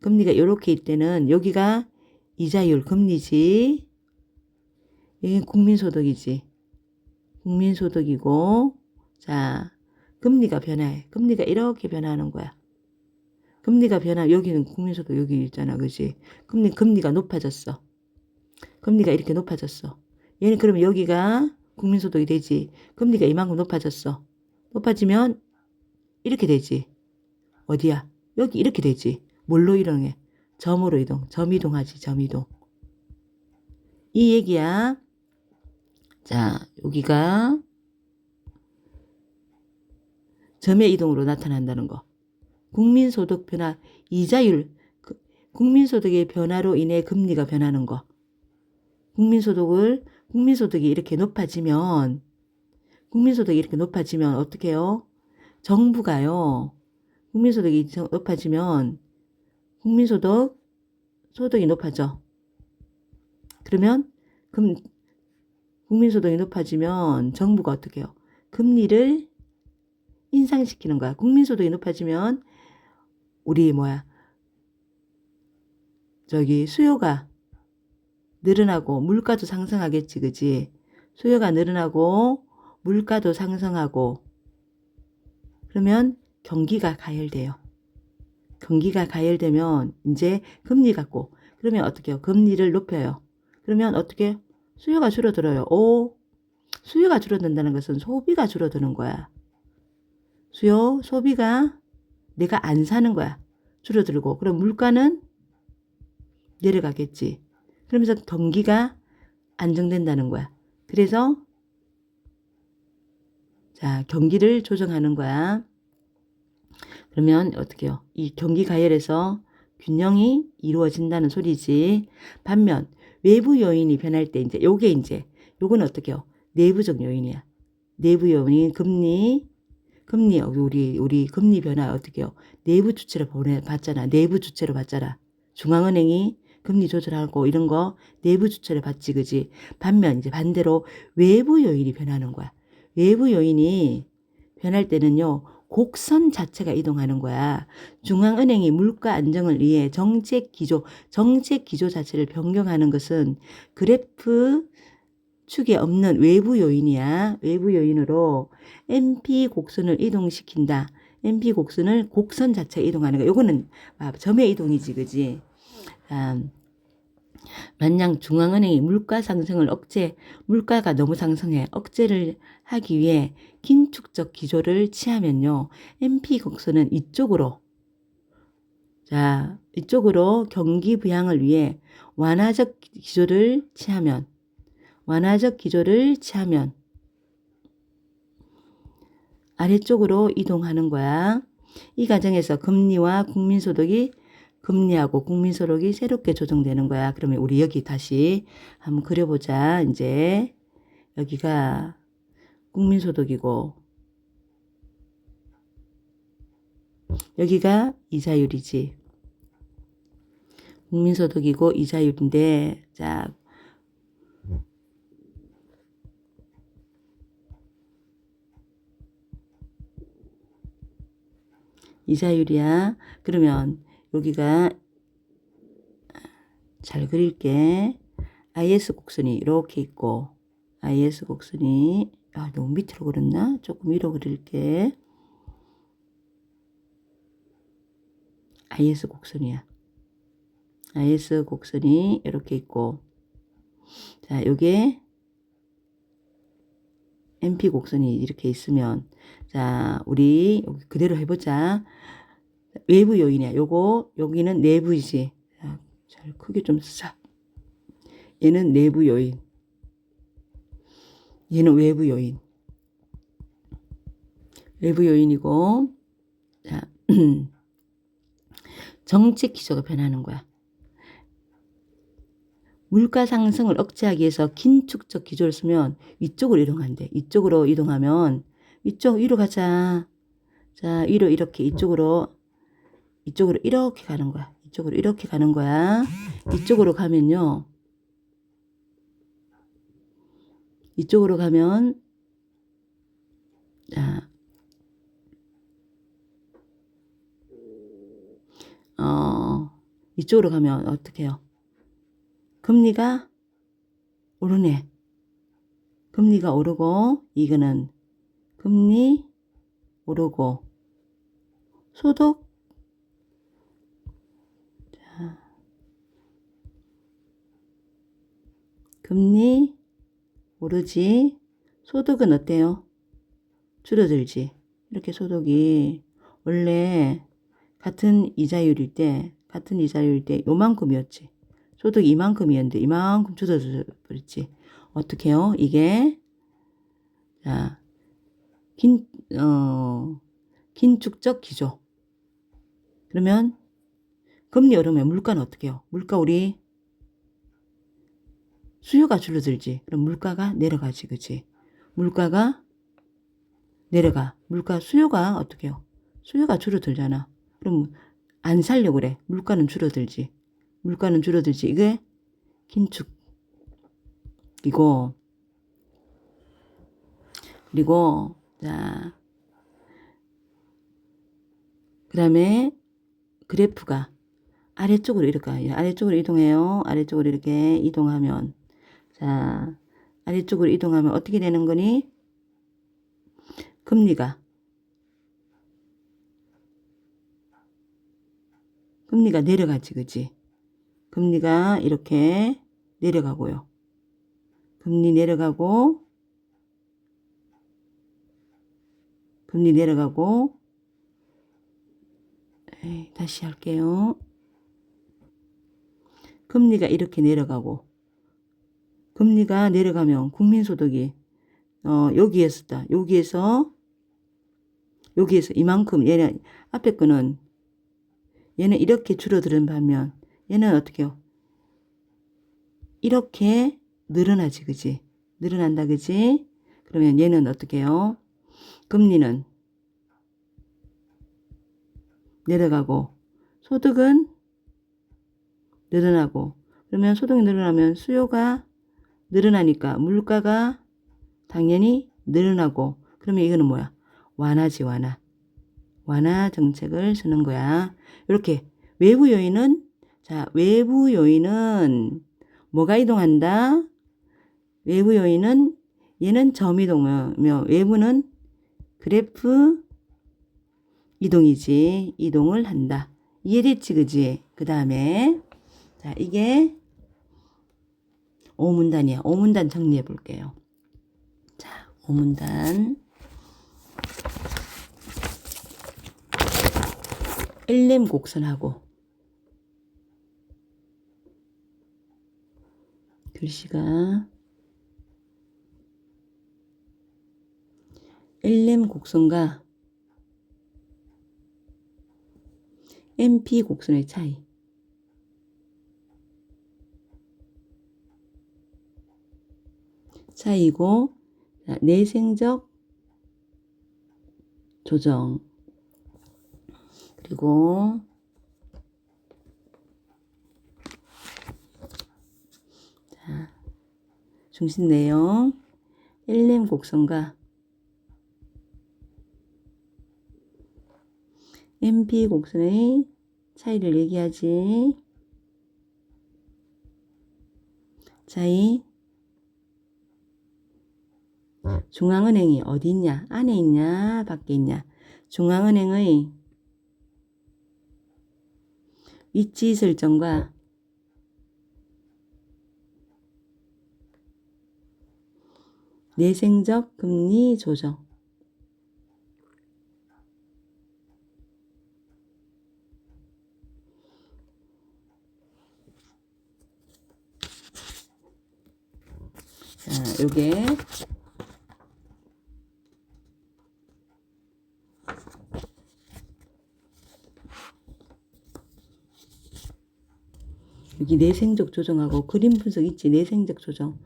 S1: 금리가 이렇게 일 때는 여기가 이자율 금리지. 이게 국민소득이지. 국민소득이고 자 금리가 변화해. 금리가 이렇게 변하는 거야. 금리가 변화 여기는 국민소득 여기 있잖아. 그지? 금리가 높아졌어. 금리가 이렇게 높아졌어. 얘는 그러면 여기가 국민소득이 되지. 금리가 이만큼 높아졌어. 높아지면 이렇게 되지. 어디야? 여기 이렇게 되지. 뭘로 이동해? 점으로 이동. 점이동하지. 점이동. 이 얘기야. 자, 여기가 점의 이동으로 나타난다는 거. 국민소득 변화, 이자율, 국민소득의 변화로 인해 금리가 변하는 거. 국민소득이 이렇게 높아지면 어떻게 해요? 정부가요. 국민소득이 높아지면 소득이 높아져. 그러면 국민소득이 높아지면 정부가 어떻게 해요? 금리를 인상시키는 거야. 국민소득이 높아지면 수요가 늘어나고 물가도 상승하겠지, 그지? 수요가 늘어나고 물가도 상승하고 그러면 경기가 가열돼요. 경기가 가열되면 이제 금리 갖고 그러면 어떻게 해요? 금리를 높여요. 그러면 어떻게 해요? 수요가 줄어들어요. 수요가 줄어든다는 것은 소비가 줄어드는 거야. 소비가 내가 안 사는 거야. 줄어들고 그럼 물가는 내려가겠지. 그러면서 경기가 안정된다는 거야. 그래서 경기를 조정하는 거야. 그러면 어떻게 해요? 이 경기 가열에서 균형이 이루어진다는 소리지. 반면 외부 요인이 변할 때 요거는 어떻게 해요? 내부적 요인이야. 내부 요인인 금리 우리 금리 변화 어떻게 해요? 내부 주체로 봤잖아. 내부 주체로 봤잖아. 중앙은행이 금리 조절하고 이런 거 내부 주체를 봤지, 그지? 반면 반대로 외부 요인이 변하는 거야. 외부 요인이 변할 때는요, 곡선 자체가 이동하는 거야. 중앙은행이 물가 안정을 위해 정책 기조 자체를 변경하는 것은 그래프 축에 없는 외부 요인이야. 외부 요인으로 MP 곡선을 이동시킨다. MP 곡선을 곡선 자체가 이동하는 거야. 요거는 점의 이동이지, 그지? 만약 중앙은행이 물가가 너무 상승해 억제를 하기 위해 긴축적 기조를 취하면요. MP 곡선은 이쪽으로 경기 부양을 위해 완화적 기조를 취하면 아래쪽으로 이동하는 거야. 이 과정에서 금리하고 국민소득이 새롭게 조정되는 거야. 그러면 우리 여기 다시 한번 그려보자. 이제 여기가 국민소득이고 여기가 이자율이지. 국민소득이고 이자율인데 이자율이야. 그러면 여기가 잘 그릴게. IS 곡선이 이렇게 있고 IS 곡선이 너무 밑으로 그렸나? 조금 위로 그릴게. IS 곡선이야. IS 곡선이 이렇게 있고 요게 MP 곡선이 이렇게 있으면 우리 그대로 해보자. 외부 요인이야. 여기는 내부이지. 잘 크게 좀 쓰자. 얘는 내부 요인. 얘는 외부 요인. 외부 요인이고 정책 기조가 변하는 거야. 물가 상승을 억제하기 위해서 긴축적 기조를 쓰면 위쪽으로 이동한대. 이쪽으로 이동하면 위로 가자. 위로 이렇게 이쪽으로 이렇게 가는 거야. 이쪽으로 이렇게 가는 거야. 이쪽으로 가면요. 이쪽으로 가면 이쪽으로 가면 어떻게 해요? 금리가 오르네. 금리가 오르고 이거는 금리 오르고 소득 금리 오르지. 소득은 어때요? 줄어들지. 이렇게 소득이 원래 같은 이자율일 때 요만큼이었지. 소득이 이만큼이었는데 이만큼 줄어져 버렸지. 어떻게 해요? 이게 긴축적 기조. 그러면 금리 오르면 물가는 어떻게 해요? 물가 우리 수요가 줄어들지. 그럼 물가가 내려가지. 그치? 물가가 내려가. 물가 수요가 어떻게 해요? 수요가 줄어들잖아. 그럼 안 살려고 그래. 물가는 줄어들지. 물가는 줄어들지. 이게 긴축이고, 그리고 자, 그 다음에 그래프가 아래쪽으로 이렇게 아래쪽으로 이동해요. 아래쪽으로 이렇게 이동하면, 자, 아래쪽으로 이동하면 어떻게 되는 거니? 금리가 내려가지. 그치? 금리가 이렇게 내려가고요. 금리 내려가고, 다시 할게요. 금리가 이렇게 내려가고, 금리가 내려가면 국민소득이 여기에서 이만큼, 얘는 앞에 거는 얘는 이렇게 줄어드는 반면 얘는 어떻게 해요? 이렇게 늘어나지. 그지? 늘어난다. 그지? 그러면 얘는 어떻게 해요? 금리는 내려가고 소득은 늘어나고, 그러면 소득이 늘어나면 수요가 늘어나니까 물가가 당연히 늘어나고, 그러면 이거는 뭐야? 완화지. 완화 정책을 쓰는 거야. 이렇게 외부 요인은 뭐가 이동한다? 외부 요인은 얘는 점 이동이며 외부는 그래프 이동이지. 이동을 한다. 이해됐지? 그지? 그 다음에 자, 이게 5문단이야. 5문단 정리해 볼게요. 자, 5문단. 1렘 곡선하고 글씨가 1렘 곡선과 MP 곡선의 차이고, 내생적 조정, 그리고 자, 중심 내용 1렘 곡선과 MP 곡선의 차이를 얘기하지. 차이. 중앙은행이 어디 있냐? 안에 있냐? 밖에 있냐? 중앙은행의 위치 설정과 내생적 금리 조정. 자, 요게 여기 내생적 조정하고 그림 분석 있지. 내생적 조정.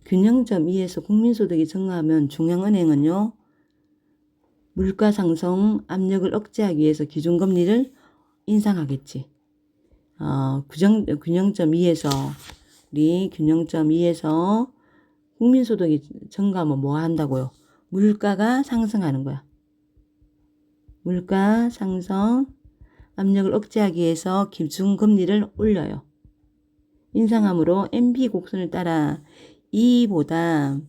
S1: 균형점 2에서 국민소득이 증가하면 중앙은행은요, 물가 상승 압력을 억제하기 위해서 기준금리를 인상하겠지. 균형점 2에서 우리 균형점 2에서 국민소득이 증가하면 뭐 한다고요? 물가가 상승하는 거야. 물가 상승 압력을 억제하기 위해서 기준금리를 올려요. 인상함으로 MP 곡선을 따라 E보다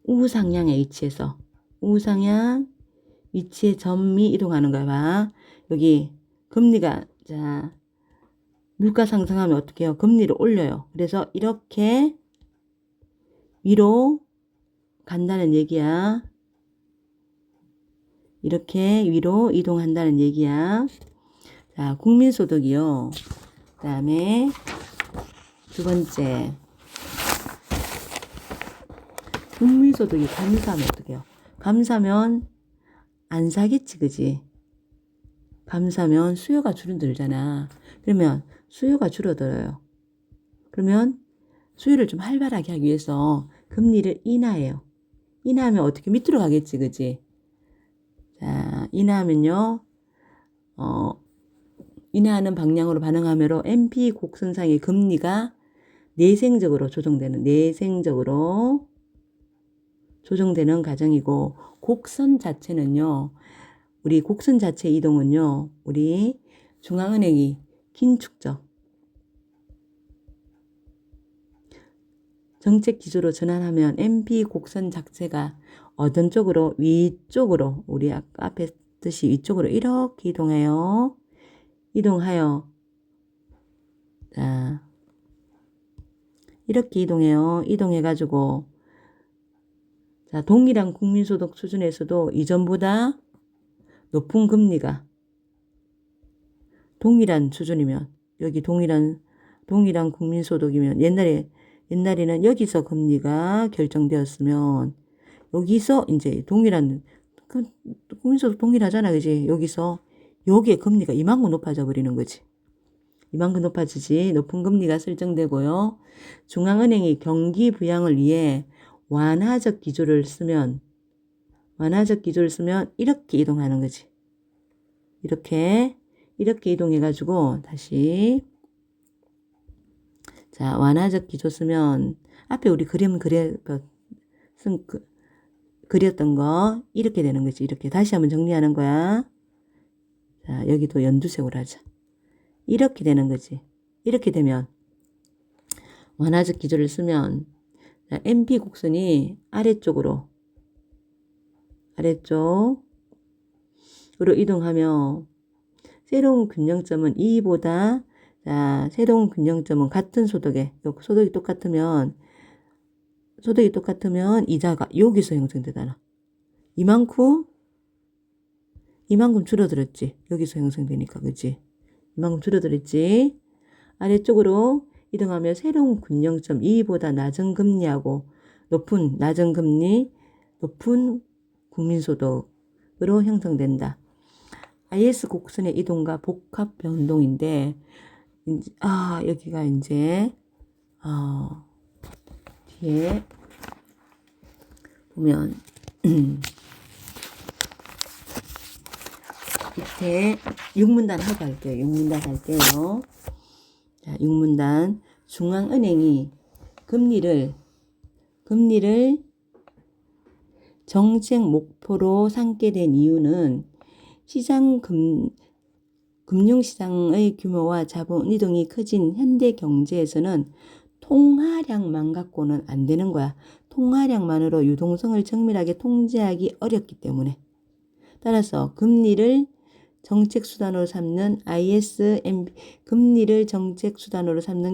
S1: 우상향의 위치에서 우상향 위치에 점이 이동하는 거야. 봐. 여기 금리가 자 물가 상승하면 어떻게 해요? 금리를 올려요. 그래서 이렇게 위로 간다는 얘기야. 이렇게 위로 이동한다는 얘기야. 자, 국민소득이요. 그 다음에 두 번째, 국민소득이 감소하면 어떻게 해요? 감사면 안 사겠지, 그지? 감사면 수요가 줄어들잖아. 그러면 수요가 줄어들어요. 그러면 수요를 좀 활발하게 하기 위해서 금리를 인하해요. 인하하면 어떻게 밑으로 가겠지, 그지? 자, 인하하면요, 인하하는 방향으로 반응하므로 MB 곡선상의 금리가 내생적으로 조정되는 과정이고, 곡선 자체는요, 우리 곡선 자체 이동은요, 우리 중앙은행이 긴축적 정책 기조로 전환하면 MB 곡선 자체가 어떤 쪽으로? 위쪽으로, 우리 아까 앞에 뜻이 위쪽으로 이렇게 이동해요. 이동하여, 자, 이렇게 이동해요. 이동해가지고, 자, 동일한 국민소득 수준에서도 이전보다 높은 금리가 동일한 수준이면, 여기 동일한 국민소득이면, 옛날에는 여기서 금리가 결정되었으면, 여기서 이제 동일한, 국민소득 동일하잖아, 그지? 여기서, 여기에 금리가 이만큼 높아져 버리는 거지. 이만큼 높아지지. 높은 금리가 설정되고요. 중앙은행이 경기 부양을 위해 완화적 기조를 쓰면 이렇게 이동하는 거지. 이렇게 이동해가지고 다시, 자, 완화적 기조 쓰면 앞에 우리 그렸던 거 이렇게 되는 거지. 이렇게 다시 한번 정리하는 거야. 자, 여기도 연두색으로 하자. 이렇게 되는 거지. 이렇게 되면 완화적 기조를 쓰면 MB 곡선이 아래쪽으로 이동하며 새로운 균형점은 2보다, 자, 새로운 균형점은 같은 소득이 똑같으면 이자가 여기서 형성되잖아. 이만큼 줄어들었지. 여기서 형성되니까, 그치? 이만큼 줄어들었지. 아래쪽으로 이동하며 새로운 균형점 2보다 낮은 금리하고 낮은 금리, 높은 국민소득으로 형성된다. IS 곡선의 이동과 복합 변동인데, 여기가 이제, 뒤에 보면, 밑에 6문단 하고 할게요. 6문단 할게요. 자, 6문단. 중앙은행이 금리를 정책 목표로 삼게 된 이유는 금융시장의 규모와 자본 이동이 커진 현대 경제에서는 통화량만 갖고는 안 되는 거야. 통화량만으로 유동성을 정밀하게 통제하기 어렵기 때문에. 따라서 금리를 정책 수단으로 삼는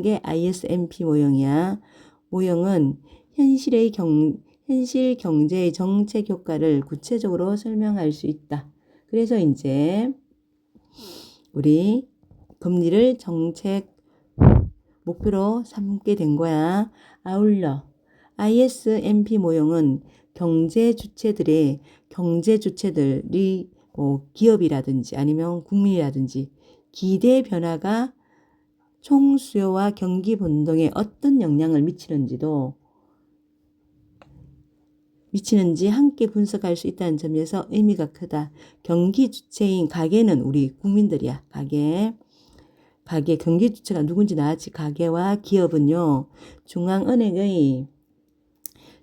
S1: 게 ISMP 모형이야. 모형은 현실 경제의 정책 효과를 구체적으로 설명할 수 있다. 그래서 이제 우리 금리를 정책 목표로 삼게 된 거야. 아울러 ISMP 모형은 경제 주체들이 기업이라든지 아니면 국민이라든지 기대 변화가 총수요와 경기 변동에 어떤 영향을 미치는지 함께 분석할 수 있다는 점에서 의미가 크다. 경기 주체인 가계는 우리 국민들이야. 가계 경기 주체가 누군지 나왔지. 가계와 기업은요, 중앙은행의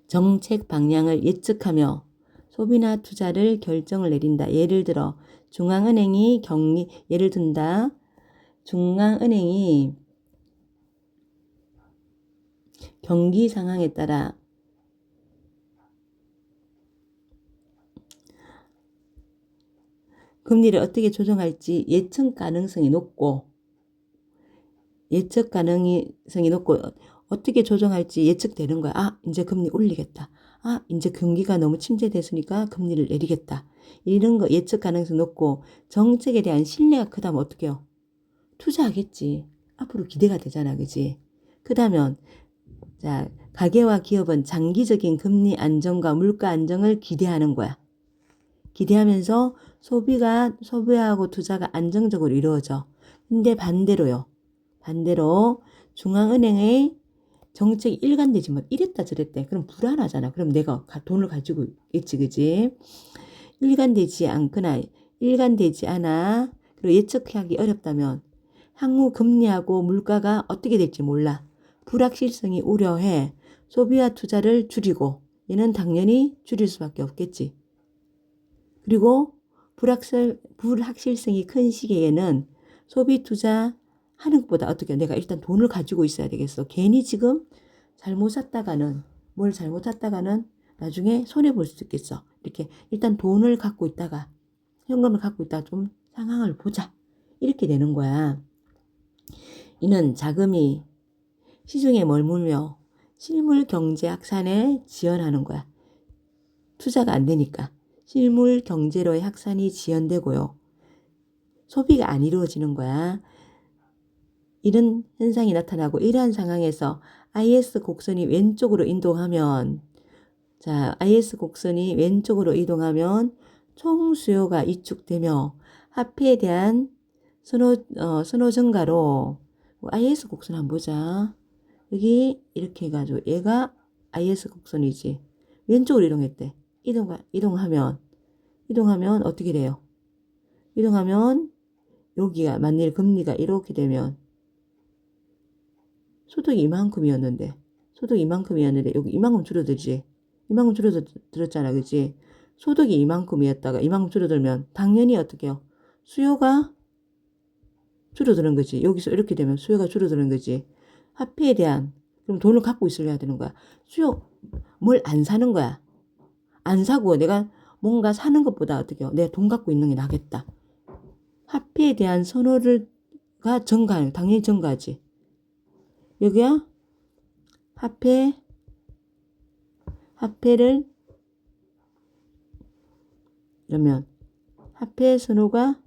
S1: 정책 방향을 예측하며 소비나 투자를 결정을 내린다. 예를 든다. 중앙은행이 경기 상황에 따라 금리를 어떻게 조정할지 예측 가능성이 높고 어떻게 조정할지 예측되는 거야. 이제 금리 올리겠다. 이제 경기가 너무 침체됐으니까 금리를 내리겠다. 이런 거 예측 가능성이 높고 정책에 대한 신뢰가 크다면 어떡해요? 투자하겠지. 앞으로 기대가 되잖아, 그지? 그다면 자, 가계와 기업은 장기적인 금리 안정과 물가 안정을 기대하는 거야. 기대하면서 소비하고 투자가 안정적으로 이루어져. 근데 반대로 중앙은행의 정책이 일관되지 뭐 이랬다 저랬대. 그럼 불안하잖아. 그럼 내가 돈을 가지고 있지, 그지? 일관되지 않아. 그리고 예측하기 어렵다면 향후 금리하고 물가가 어떻게 될지 몰라. 불확실성이 우려해 소비와 투자를 줄이고 얘는 당연히 줄일 수밖에 없겠지. 그리고 불확실성이 큰 시기에는 소비 투자 하는 것보다 어떻게 내가 일단 돈을 가지고 있어야 되겠어. 괜히 지금 뭘 잘못 샀다가는 나중에 손해 볼 수 있겠어. 이렇게 일단 돈을 갖고 있다가 현금을 갖고 있다가 좀 상황을 보자. 이렇게 되는 거야. 이는 자금이 시중에 머물며 실물 경제 확산에 지연하는 거야. 투자가 안 되니까. 실물 경제로의 확산이 지연되고요. 소비가 안 이루어지는 거야. 이런 현상이 나타나고 이러한 상황에서 IS 곡선이 왼쪽으로 이동하면 총 수요가 위축되며 화폐에 대한 선호 증가로 IS 곡선 한번 보자. 여기 이렇게 해가지고 얘가 IS 곡선이지. 왼쪽으로 이동했대. 이동하면 어떻게 돼요? 이동하면 여기가 만일 금리가 이렇게 되면 소득이 이만큼이었는데 여기 이만큼 줄어들지. 이만큼 줄어들었잖아, 그치? 소득이 이만큼이었다가 이만큼 줄어들면 당연히 어떻게 해요? 수요가 줄어드는 거지. 여기서 이렇게 되면 수요가 줄어드는 거지. 화폐에 대한 그럼 돈을 갖고 있어야 되는 거야. 뭘 안 사는 거야. 안 사고 내가 뭔가 사는 것보다 어떻게 해요? 내가 돈 갖고 있는 게 나겠다. 화폐에 대한 선호가 당연히 증가하지. 여기야 화폐를 이러면 화폐 선호가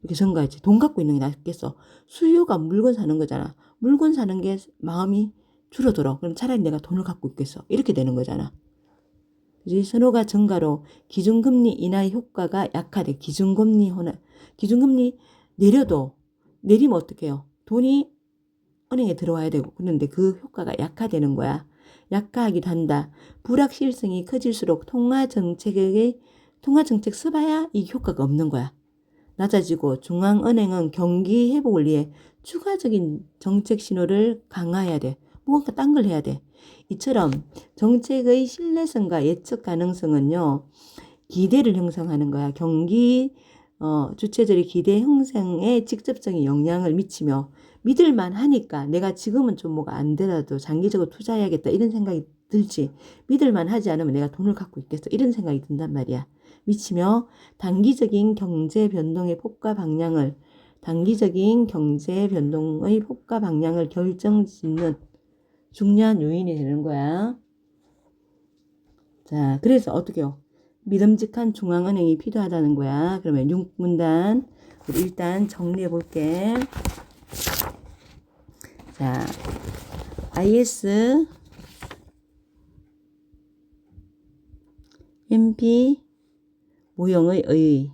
S1: 이렇게 증가하지. 돈 갖고 있는 게 낫겠어. 수요가 물건 사는 거잖아. 물건 사는 게 마음이 줄어들어. 그럼 차라리 내가 돈을 갖고 있겠어. 이렇게 되는 거잖아. 그지? 선호가 증가로 기준금리 인하 효과가 약화돼. 기준금리 내리면 어떡해요? 돈이 은행에 들어와야 되고 그런데 그 효과가 약화되는 거야. 약화하기도 한다. 불확실성이 커질수록 통화정책 써봐야 이 효과가 없는 거야. 낮아지고 중앙은행은 경기 회복을 위해 추가적인 정책 신호를 강화해야 돼. 무언가 딴 걸 해야 돼. 이처럼 정책의 신뢰성과 예측 가능성은요. 기대를 형성하는 거야. 주체들의 기대 형성에 직접적인 영향을 미치며 믿을만 하니까 내가 지금은 좀 뭐가 안 되더라도 장기적으로 투자해야겠다 이런 생각이 들지. 믿을만 하지 않으면 내가 돈을 갖고 있겠어 이런 생각이 든단 말이야. 미치며 단기적인 경제 변동의 폭과 방향을 결정짓는 중요한 요인이 되는 거야. 자, 그래서 어떻게 해요? 믿음직한 중앙은행이 필요하다는 거야. 그러면 6문단 우리 일단 정리해 볼게. 자, IS MP 모형의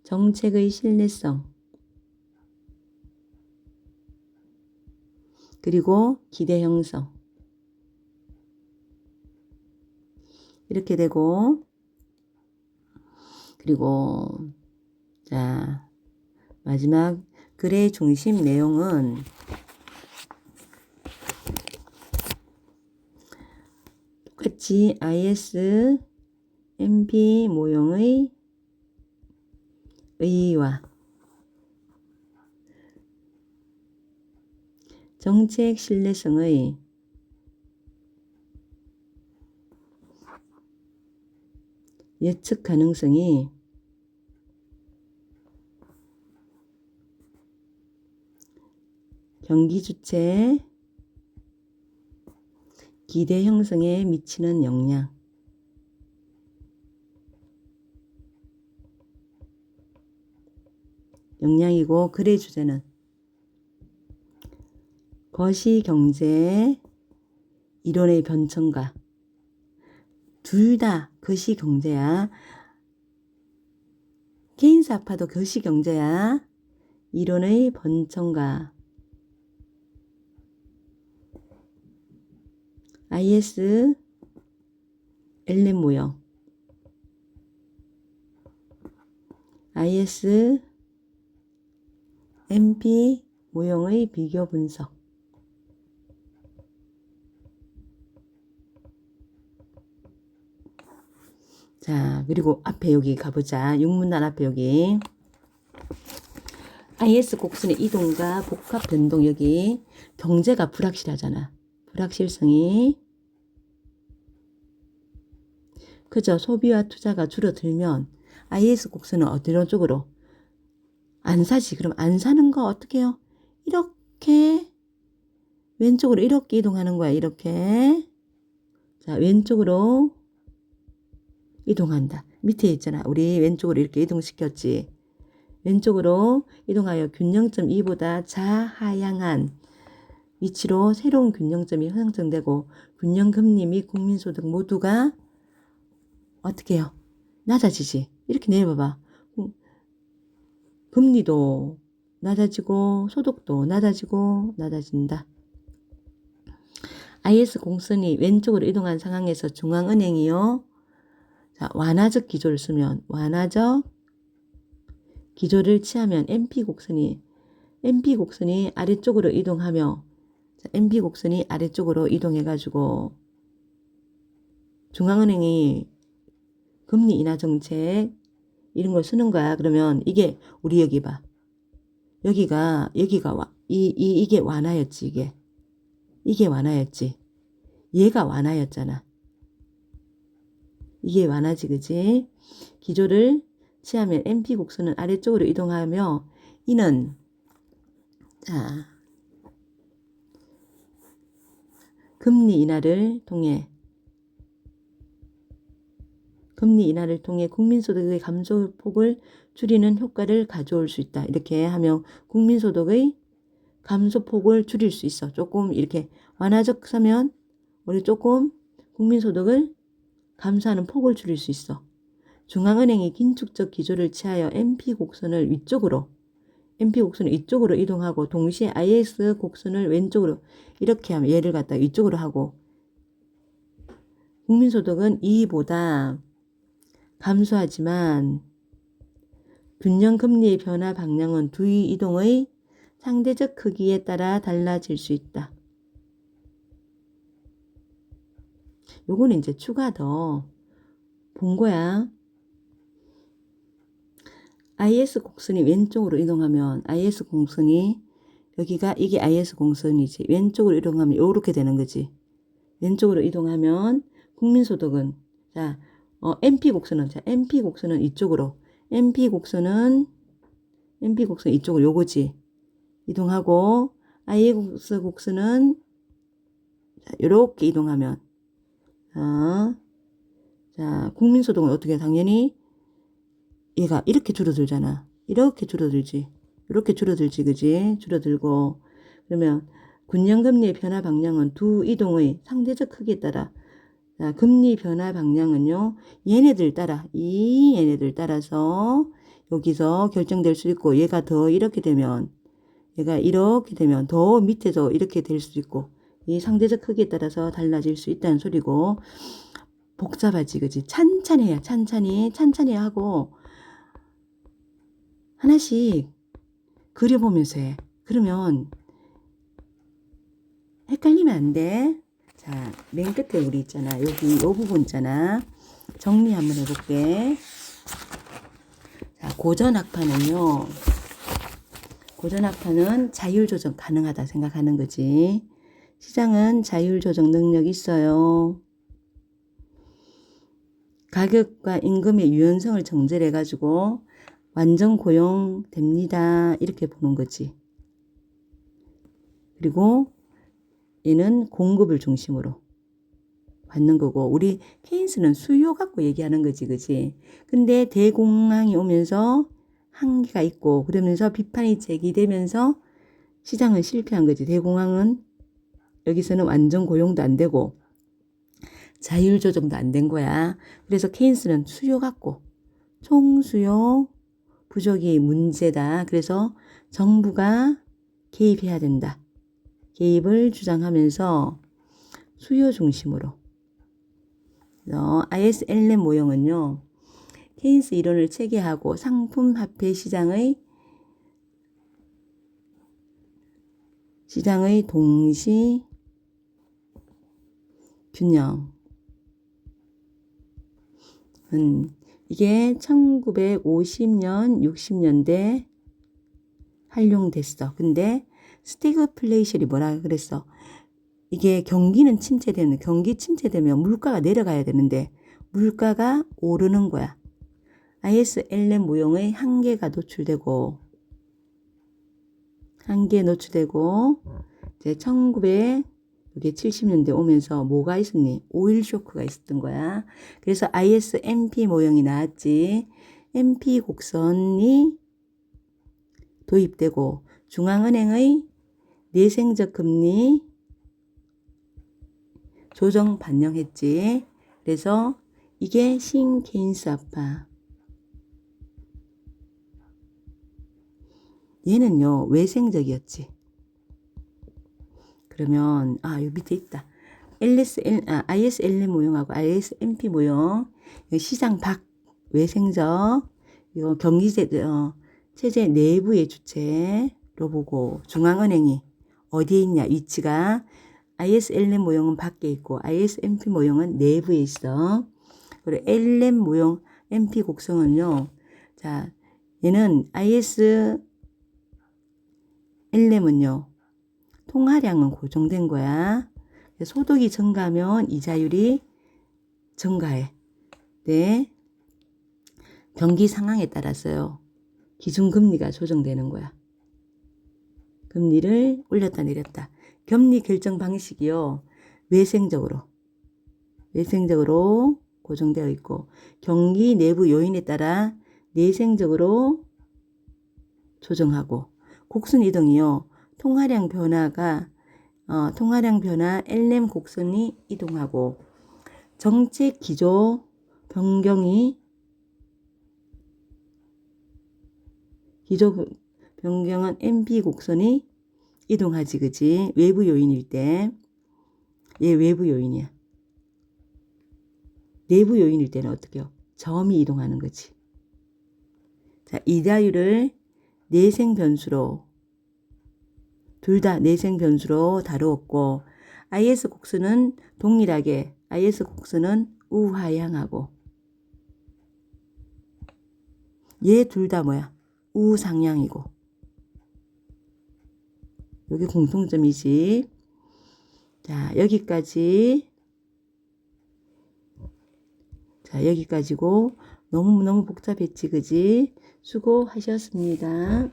S1: 정책의 신뢰성 그리고 기대 형성 이렇게 되고 그리고 자 마지막 글의 중심 내용은 똑같이 IS MP 모형의 의의와 정책 신뢰성의 예측 가능성이 경기 주체 기대 형성에 미치는 영향이고 글의 주제는 거시경제 이론의 변천과 둘 다 거시경제야. 케인스학파도 거시경제야. 이론의 번천과 IS 엘렘 모형 IS MP 모형의 비교 분석. 자, 그리고 앞에 여기 가보자. 육문단 앞에 여기 IS 곡선의 이동과 복합 변동. 여기 경제가 불확실하잖아. 불확실성이 그저 소비와 투자가 줄어들면 IS 곡선은 어디로 쪽으로 안 사지. 그럼 안 사는 거 어떻게 해요? 이렇게 왼쪽으로 이렇게 이동하는 거야. 이렇게. 자, 왼쪽으로 이동한다. 밑에 있잖아. 우리 왼쪽으로 이렇게 이동시켰지. 왼쪽으로 이동하여 균형점 2보다 좌하향한 위치로 새로운 균형점이 형성되고 균형금리 및 국민소득 모두가 어떻게 해요? 낮아지지. 이렇게 내려봐봐. 금리도 낮아지고 소득도 낮아진다. IS 공선이 왼쪽으로 이동한 상황에서 중앙은행이요. 자, 완화적 기조를 쓰면 완화적 기조를 취하면 MP 곡선이 아래쪽으로 이동하며 자, MP 곡선이 아래쪽으로 이동해가지고 중앙은행이 금리 인하 정책 이런 걸 쓰는 거야. 그러면 이게 우리 여기 봐. 여기가 이게 완화였지. 이게 완화였지. 얘가 완화였잖아. 이게 완화지, 그지? 기조를 취하면 MP 곡선은 아래쪽으로 이동하며 이는 자 금리 인하를 통해 국민소득의 감소폭을 줄이는 효과를 가져올 수 있다. 이렇게 하면 국민소득의 감소폭을 줄일 수 있어. 조금 이렇게 완화적 사면 우리 조금 국민소득을 감소하는 폭을 줄일 수 있어. 중앙은행이 긴축적 기조를 취하여 MP 곡선을 이쪽으로 이동하고 동시에 IS 곡선을 왼쪽으로 이렇게 하면 얘를 갖다 이쪽으로 하고 국민소득은 2보다 감소하지만 균형금리의 변화 방향은 두 이동의 상대적 크기에 따라 달라질 수 있다. 요거는 이제 추가 더 본 거야. IS 곡선이 왼쪽으로 이동하면 IS 곡선이 여기가 이게 IS 곡선이지. 왼쪽으로 이동하면 요렇게 되는 거지. 왼쪽으로 이동하면 국민소득은 자 MP 곡선은 이쪽으로 MP 곡선은 이쪽으로 요거지. 이동하고 IS 곡선은 자, 요렇게 이동하면 자 국민소득은 어떻게 당연히 얘가 이렇게 줄어들잖아. 이렇게 줄어들지. 이렇게 줄어들지, 그지? 줄어들고 그러면 균형금리의 변화 방향은 두 이동의 상대적 크기에 따라 자, 금리 변화 방향은요. 얘네들 따라서 여기서 결정될 수 있고 얘가 더 이렇게 되면 더 밑에서 이렇게 될 수도 있고 이 상대적 크기에 따라서 달라질 수 있다는 소리고 복잡하지, 그지? 찬찬히 하고 하나씩 그려보면서 해. 그러면 헷갈리면 안 돼. 자, 맨 끝에 우리 있잖아. 여기 요 부분 있잖아. 정리 한번 해볼게. 자, 고전학파는 자율조정 가능하다 생각하는 거지. 시장은 자율조정 능력이 있어요. 가격과 임금의 유연성을 정제해가지고 완전 고용됩니다. 이렇게 보는 거지. 그리고 얘는 공급을 중심으로 받는 거고 우리 케인스는 수요 갖고 얘기하는 거지, 그지? 근데 대공황이 오면서 한계가 있고 그러면서 비판이 제기되면서 시장은 실패한 거지. 대공황은 여기서는 완전 고용도 안 되고 자율 조정도 안 된 거야. 그래서 케인스는 수요 갖고 총수요 부족이 문제다. 그래서 정부가 개입해야 된다. 개입을 주장하면서 수요 중심으로. ISLM 모형은요. 케인스 이론을 체계하고 상품 화폐 시장의 동시 균형. 이게 1950년, 60년대 활용됐어. 근데 스태그플레이션이 뭐라 그랬어? 이게 경기 침체되면 물가가 내려가야 되는데 물가가 오르는 거야. ISLM 모형의 한계가 노출되고 이제 1970년대 오면서 뭐가 있었니? 오일 쇼크가 있었던 거야. 그래서 ISMP 모형이 나왔지. MP 곡선이 도입되고 중앙은행의 내생적 금리 조정 반영했지. 그래서 이게 신케인스학파. 얘는요 외생적이었지. 그러면 여기 밑에 있다. ISLM 모형하고 ISMP 모형 시장 밖 외생적 이거 체제 내부의 주체로 보고 중앙은행이 어디에 있냐 위치가 ISLM 모형은 밖에 있고 ISMP 모형은 내부에 있어. 그리고 LM 모형 MP 곡선은요. 자 얘는 ISLM은요. 통화량은 고정된 거야. 소득이 증가하면 이자율이 증가해. 네. 경기 상황에 따라서요. 기준금리가 조정되는 거야. 금리를 올렸다 내렸다. 금리 결정 방식이요. 외생적으로 고정되어 있고 경기 내부 요인에 따라 내생적으로 조정하고 곡선 이동이요. 통화량 변화 LM 곡선이 이동하고 정책 기조 변경은 MP 곡선이 이동하지, 그지? 외부 요인일 때. 얘 외부 요인이야. 내부 요인일 때는 어떻게요? 점이 이동하는 거지. 자, 이자율을 내생 변수로 둘 다 내생 변수로 다루었고 IS 곡선은 동일하게 IS 곡선은 우하향하고 얘 둘 다 뭐야? 우상향이고 여기 공통점이지. 자, 여기까지고 너무 복잡했지, 그지? 수고하셨습니다.